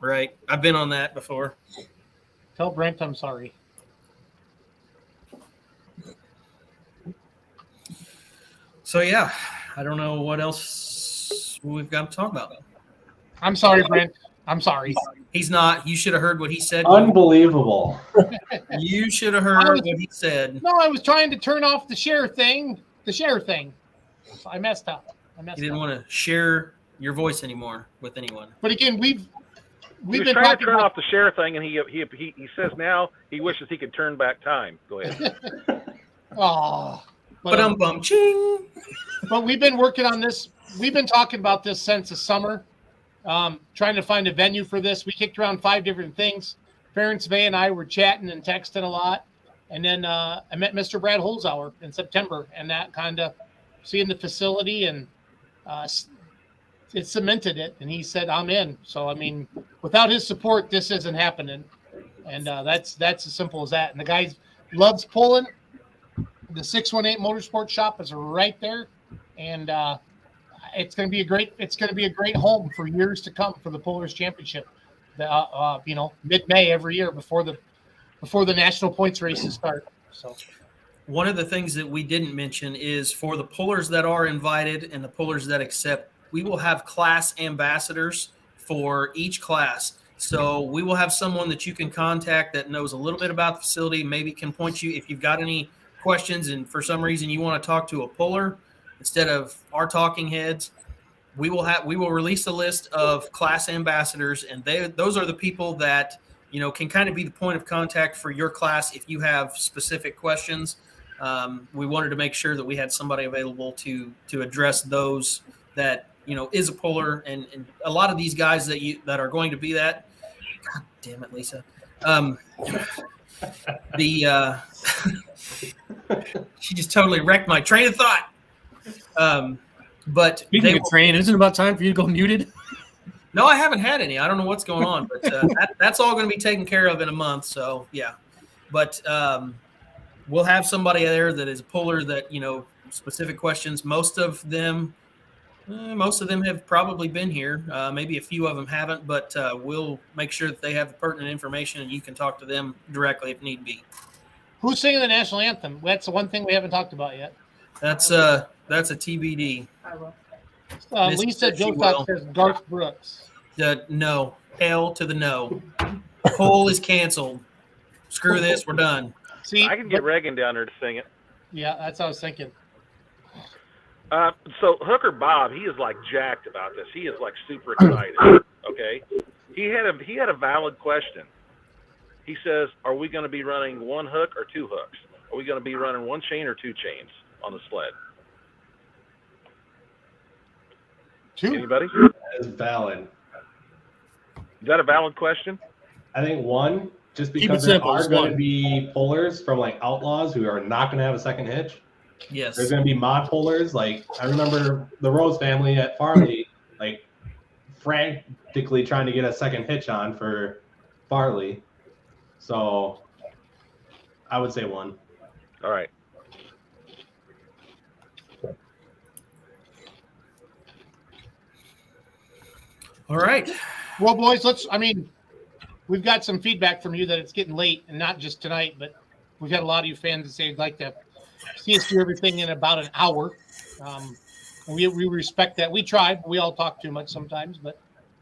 Right. I've been on that before. Tell Brent I'm sorry. So yeah, I don't know what else we've got to talk about. I'm sorry, Brent. I'm sorry. He's not. You should have heard what he said. Unbelievable. You should have heard what he said. No, I was trying to turn off the share thing. So I messed up. You didn't want to share your voice anymore with anyone. But again, we've He was been trying to talking turn about off the share thing, and he says now he wishes he could turn back time. Go ahead. Oh, But ching. But we've been working on this. We've been talking about this since the summer, trying to find a venue for this. We kicked around 5 different things. Ference Vey and I were chatting and texting a lot. And then I met Mr. Brad Holzauer in September, and that kind of seeing the facility and it cemented it. And he said, I'm in. So, I mean, without his support, this isn't happening. And that's as simple as that. And the guy loves pulling. The 618 Motorsports Shop is right there, and it's going to be a great home for years to come for the Pullers Championship. Mid-May every year before the national points races start. So, one of the things that we didn't mention is for the pullers that are invited and the pullers that accept, we will have class ambassadors for each class. So we will have someone that you can contact that knows a little bit about the facility, maybe can point you if you've got any questions and for some reason you want to talk to a puller instead of our talking heads. We will release a list of class ambassadors, and those are the people that can kind of be the point of contact for your class if you have specific questions. We wanted to make sure that we had somebody available to address those that is a puller, and a lot of these guys that are going to be that. God damn it, Lisa. She just totally wrecked my train of thought. But speaking of train, isn't it about time for you to go muted? No, I haven't had any. I don't know what's going on, but that's all going to be taken care of in a month. So yeah, but we'll have somebody there that is a puller that specific questions. Most of them have probably been here. Maybe a few of them haven't, but we'll make sure that they have the pertinent information, and you can talk to them directly if need be. Who's singing the national anthem? That's the one thing we haven't talked about yet. That's a TBD. Lisa Joe says Garth Brooks. No. Hell to the no. Poll is canceled. Screw this. We're done. See, I can get Reagan down there to sing it. Yeah, that's what I was thinking. So Hooker Bob, he is like jacked about this. He is like super excited. Okay, he had a valid question. He says, "Are we going to be running one hook or 2 hooks? Are we going to be running 1 chain or 2 chains on the sled?" 2. Anybody? That is valid. Is that a valid question? I think 1, just Keep it because there simple, are it's going 1. to be pullers from like Outlaws who are not going to have a second hitch. Yes. There's going to be mod pullers. Like I remember the Rose family at Farley, like frantically trying to get a second hitch on for Farley. So I would say 1. All right. All right. Well, boys, we've got some feedback from you that it's getting late, and not just tonight, but we've had a lot of you fans that say they'd like to see us do everything in about an hour. And we respect that. We tried, but we all talk too much sometimes. But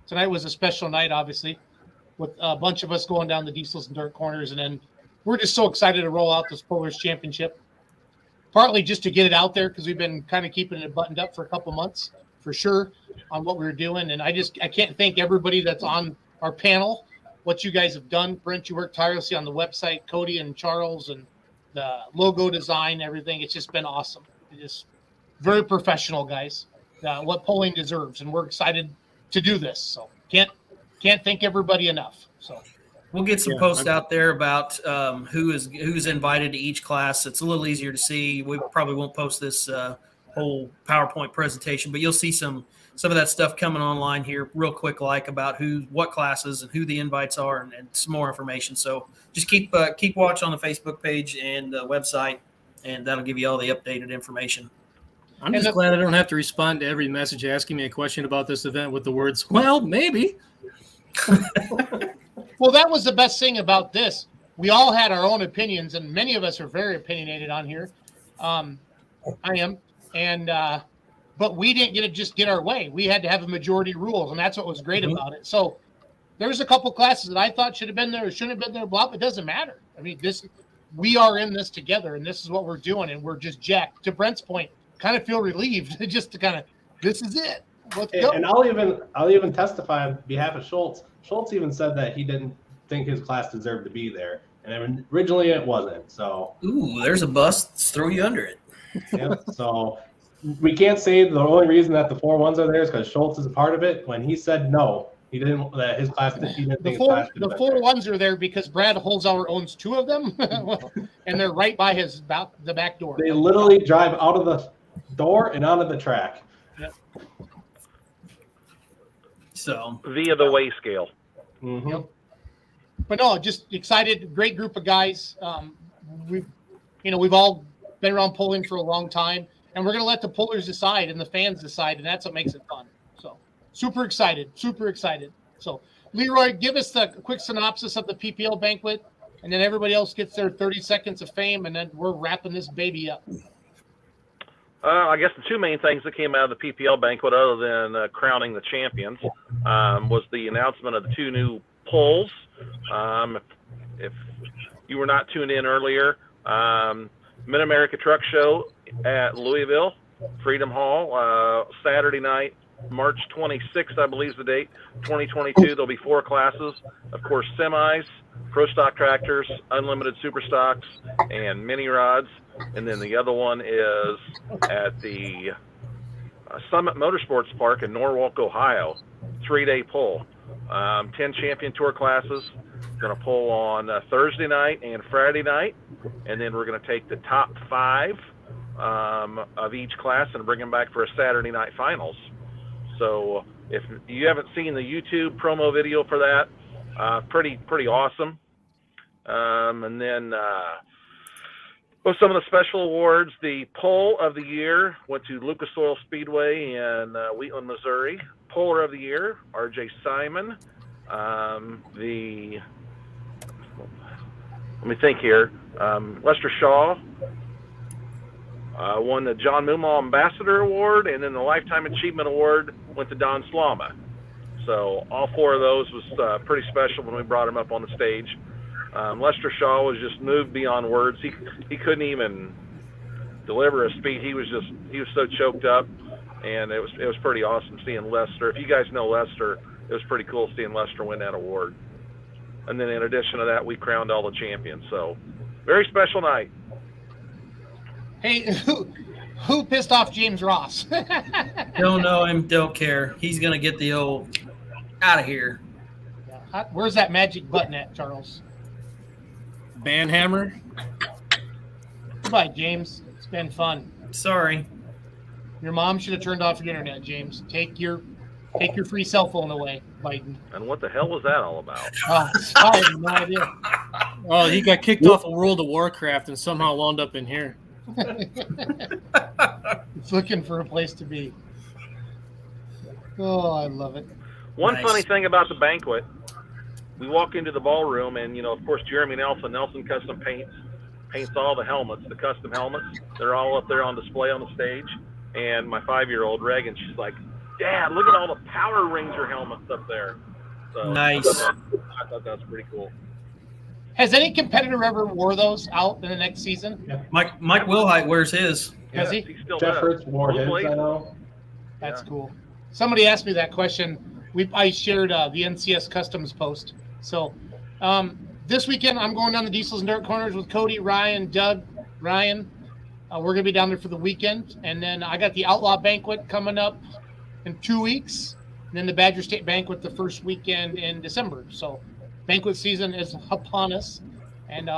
tonight was a special night, obviously, with a bunch of us going down the Diesels and Dark Corners. And then we're just so excited to roll out this Pullers Championship, partly just to get it out there because we've been kind of keeping it buttoned up for a couple months, for sure, on what we were doing. And I can't thank everybody that's on our panel, what you guys have done. Brent, you worked tirelessly on the website, Cody and Charles, and the logo design, everything. It's just been awesome. It is very professional, guys. What polling deserves, and we're excited to do this. So can't thank everybody enough. So we'll get some posts out there about who's invited to each class. It's a little easier to see. We probably won't post this whole PowerPoint presentation, but you'll see some of that stuff coming online here real quick, like about what classes and who the invites are, and some more information. So just keep watch on the Facebook page and the website, and that'll give you all the updated information. I'm just glad I don't have to respond to every message asking me a question about this event with the words, well, maybe. Well, that was the best thing about this. We all had our own opinions, and many of us are very opinionated on here. I am. And but we didn't get our way. We had to have a majority rules, and that's what was great about it. So there's a couple classes that I thought should have been there or shouldn't have been there. Blah, it doesn't matter. I mean, we are in this together, and this is what we're doing, and we're just jacked. To Brent's point, kind of feel relieved just to kind of, this is it. Let's go. And I'll even testify on behalf of Schultz. Schultz even said that he didn't think his class deserved to be there, and originally it wasn't. So there's a bus. Let's throw you under it. Yep. So we can't say the only reason that the 4-1s are there is because Schultz is a part of it. When he said no, he didn't. That his class didn't. He didn't think his class the 4-1s are there because Brad Holzhauer owns 2 of them, and they're right by the back door. They literally drive out of the door and onto the track. Yep. So via the weigh scale. Mm-hmm. Yep. But no, just excited. Great group of guys. We've all been around polling for a long time, and we're going to let the pollers decide and the fans decide, and that's what makes it fun. So super excited. So Leroy, give us the quick synopsis of the PPL banquet, and then everybody else gets their 30 seconds of fame, and then we're wrapping this baby up. I guess the 2 main things that came out of the PPL banquet, other than crowning the champions, was the announcement of the 2 new polls. If you were not tuned in earlier, Mid-America Truck Show at Louisville, Freedom Hall, Saturday night, March 26th, I believe is the date, 2022. There'll be 4 classes. Of course, semis, pro stock tractors, unlimited super stocks, and mini rods. And then the other one is at the Summit Motorsports Park in Norwalk, Ohio, 3-day pull. 10 champion tour classes. Going to pull on Thursday night and Friday night. And then we're going to take the top 5 of each class and bring them back for a Saturday night finals. So if you haven't seen the YouTube promo video for that, pretty awesome. And then some of the special awards, the Pole of the Year went to Lucas Oil Speedway in Wheatland, Missouri. Polar of the Year, RJ Simon. Let me think here. Lester Shaw won the John Moomaw Ambassador Award, and then the Lifetime Achievement Award went to Don Slama. So all 4 of those was pretty special when we brought him up on the stage. Lester Shaw was just moved beyond words. He couldn't even deliver a speech. He was so choked up, and it was pretty awesome seeing Lester. If you guys know Lester, it was pretty cool seeing Lester win that award. And then in addition to that, we crowned all the champions. So very special night. Hey, who pissed off James Ross? Don't know him, don't care. He's gonna get the old out of here. Where's that magic button at, Charles? Banhammer. Goodbye, James. It's been fun. Sorry. Your mom should have turned off your internet, James. Take your free cell phone away, Biden. And what the hell was that all about? Oh, sorry, no idea. Oh, he got kicked off of World of Warcraft and somehow wound up in here. It's looking for a place to be. Oh, I love it. One Nice. funny thing about the banquet, we walk into the ballroom, and of course, Jeremy Nelson Custom paints all the helmets, the custom helmets. They're all up there on display on the stage. And my 5-year-old Reagan, she's like, "Dad, look at all the Power Ranger helmets up there." So Nice. I thought that was pretty cool. Has any competitor ever wore those out in the next season? Yeah. Mike Wilhite wears his. Has he? Still Jeff does. Hurts wore Blue his, Blaze. I know. That's cool. Somebody asked me that question. I shared the NCS Customs post. So this weekend, I'm going down the Diesels and Dirt Corners with Cody, Ryan, Doug, Ryan. We're going to be down there for the weekend. And then I got the Outlaw Banquet coming up in 2 weeks. And then the Badger State Banquet the first weekend in December. So banquet season is upon us. And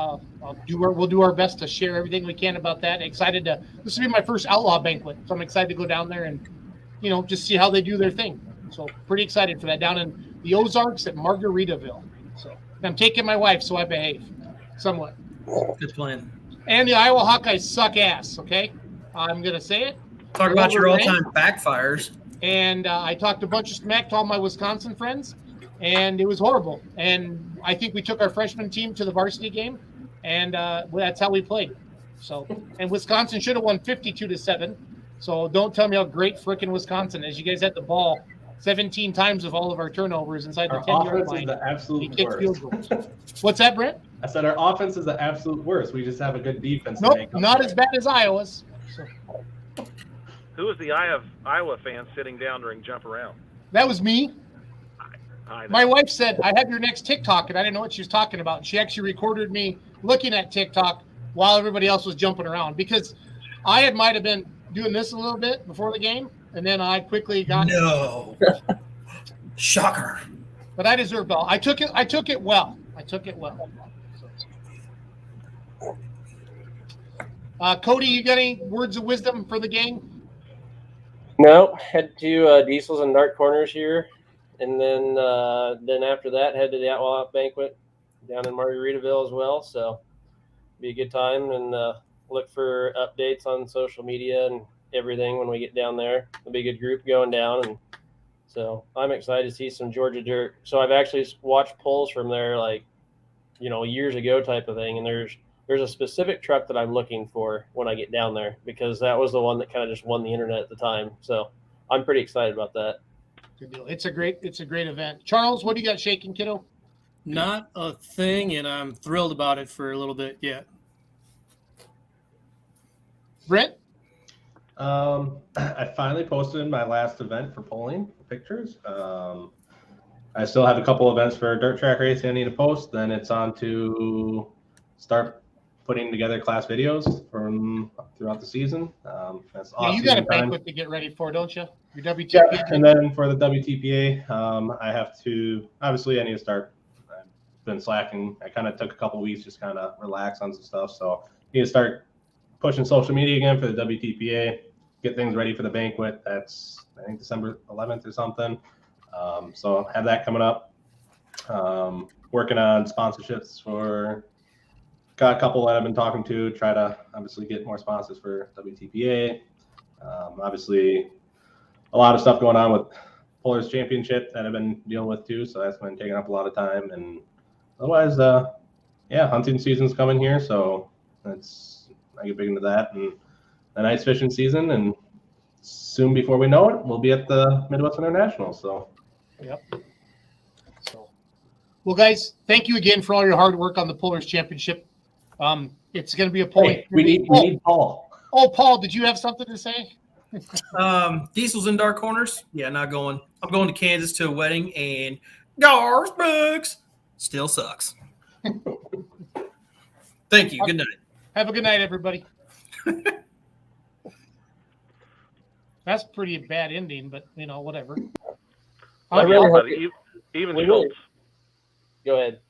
we'll do our best to share everything we can about that. This will be my first Outlaw Banquet. So I'm excited to go down there and, just see how they do their thing. So pretty excited for that down in the Ozarks at Margaritaville. So I'm taking my wife, so I behave somewhat. Good plan. And the Iowa Hawkeyes suck ass, okay? I'm going to say it. Talk about your all-time backfires. And I talked a bunch of smack to all my Wisconsin friends, and it was horrible. And I think we took our freshman team to the varsity game, and that's how we played. So, and Wisconsin should have won 52-7. So don't tell me how great frickin' Wisconsin is. You guys had the ball 17 times of all of our turnovers inside the 10-yard line. Our offense is the absolute worst. What's that, Brent? I said our offense is the absolute worst. We just have a good defense. Nope, not as bad as Iowa's. So. Who was the Iowa fan sitting down during jump around? That was me. I know. My wife said, "I have your next TikTok," and I didn't know what she was talking about. She actually recorded me looking at TikTok while everybody else was jumping around, because I might have been doing this a little bit before the game, and then I quickly got shocker. But I deserved all. I took it well. Cody, you got any words of wisdom for the game? No, head to Diesels and Dark Corners here, and then after that, head to the Outlaw Banquet down in Margaritaville as well. So be a good time, and look for updates on social media and everything when we get down there. It'll be a good group going down, and so I'm excited to see some Georgia dirt. So I've actually watched polls from there, years ago type of thing, and there's a specific truck that I'm looking for when I get down there, because that was the one that kind of just won the internet at the time. So I'm pretty excited about that. Good deal. It's a great event. Charles, what do you got shaking, kiddo? Not a thing, and I'm thrilled about it for a little bit yet. Brent? I finally posted my last event for polling pictures. I still have a couple events for dirt track racing I need to post. Then it's on to start putting together class videos from throughout the season. That's You got a banquet to get ready for, don't you? Your WTPA. Yeah, and then for the WTPA, I need to start. I've been slacking. I kind of took a couple weeks, just kind of relax on some stuff. So I need to start pushing social media again for the WTPA, get things ready for the banquet. That's, I think, December 11th or something. So I'll have that coming up. Working on sponsorships got a couple that I've been talking to, try to obviously get more sponsors for WTPA. Obviously, a lot of stuff going on with Pullers Championship that I've been dealing with too, so that's been taking up a lot of time. And otherwise, hunting season's coming here, so I get big into that. And the ice fishing season, and soon before we know it, we'll be at the Midwest International. So, yep. Well, guys, thank you again for all your hard work on the Pullers Championship. It's going to be a polling. Hey, we need Paul. Oh, Paul, did you have something to say? Diesels in Dark Corners. Yeah, not going. I'm going to Kansas to a wedding, and Garth Brooks still sucks. Thank you. Good night. Have a good night, everybody. That's pretty bad ending, but whatever. Even Schultz. Go ahead.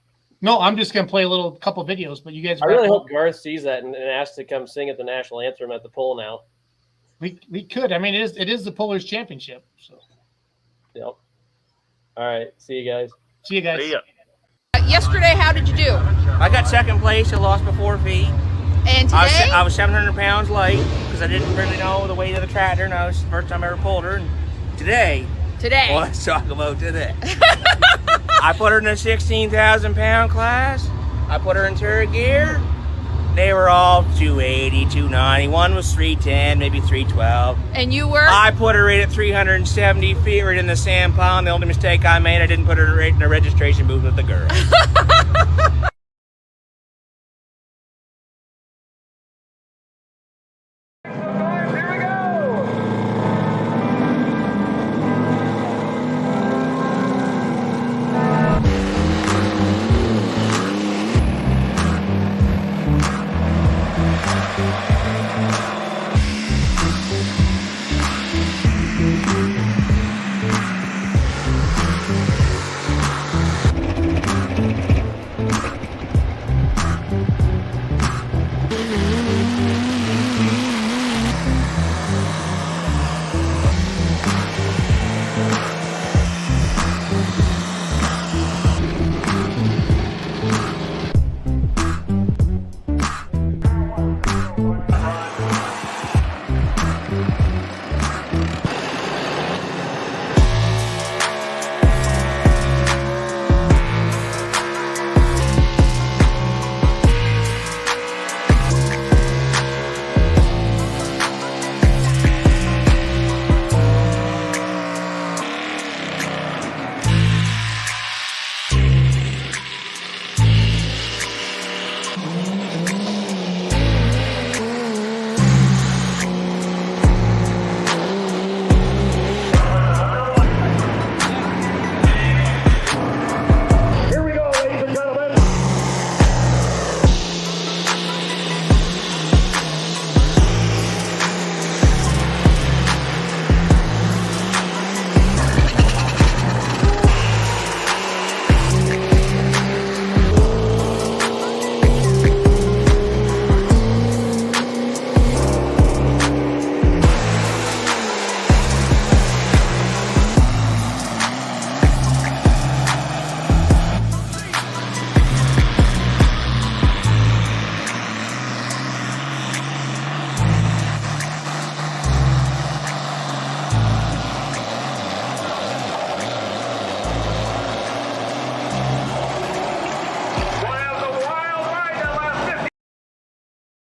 No, I'm just gonna play a couple videos, but you guys. I really hope Garth sees that and asks to come sing at the national anthem at the poll now. We could. I mean, it is the Pullers Championship. So. Yep. All right. See you guys. See ya. Yesterday, how did you do? I got second place. I lost by 4 feet. And today? I was 700 pounds light because I didn't really know the weight of the tractor, and that was the first time I ever pulled her. And today, Today. Well, let's talk about today. I put her in a 16,000 pound class. I put her in turret gear. They were all 280, 290. One was 310, maybe 312. And you were? I put her right at 370 feet right in the sand pond. The only mistake I made, I didn't put her right in the registration booth with the girls.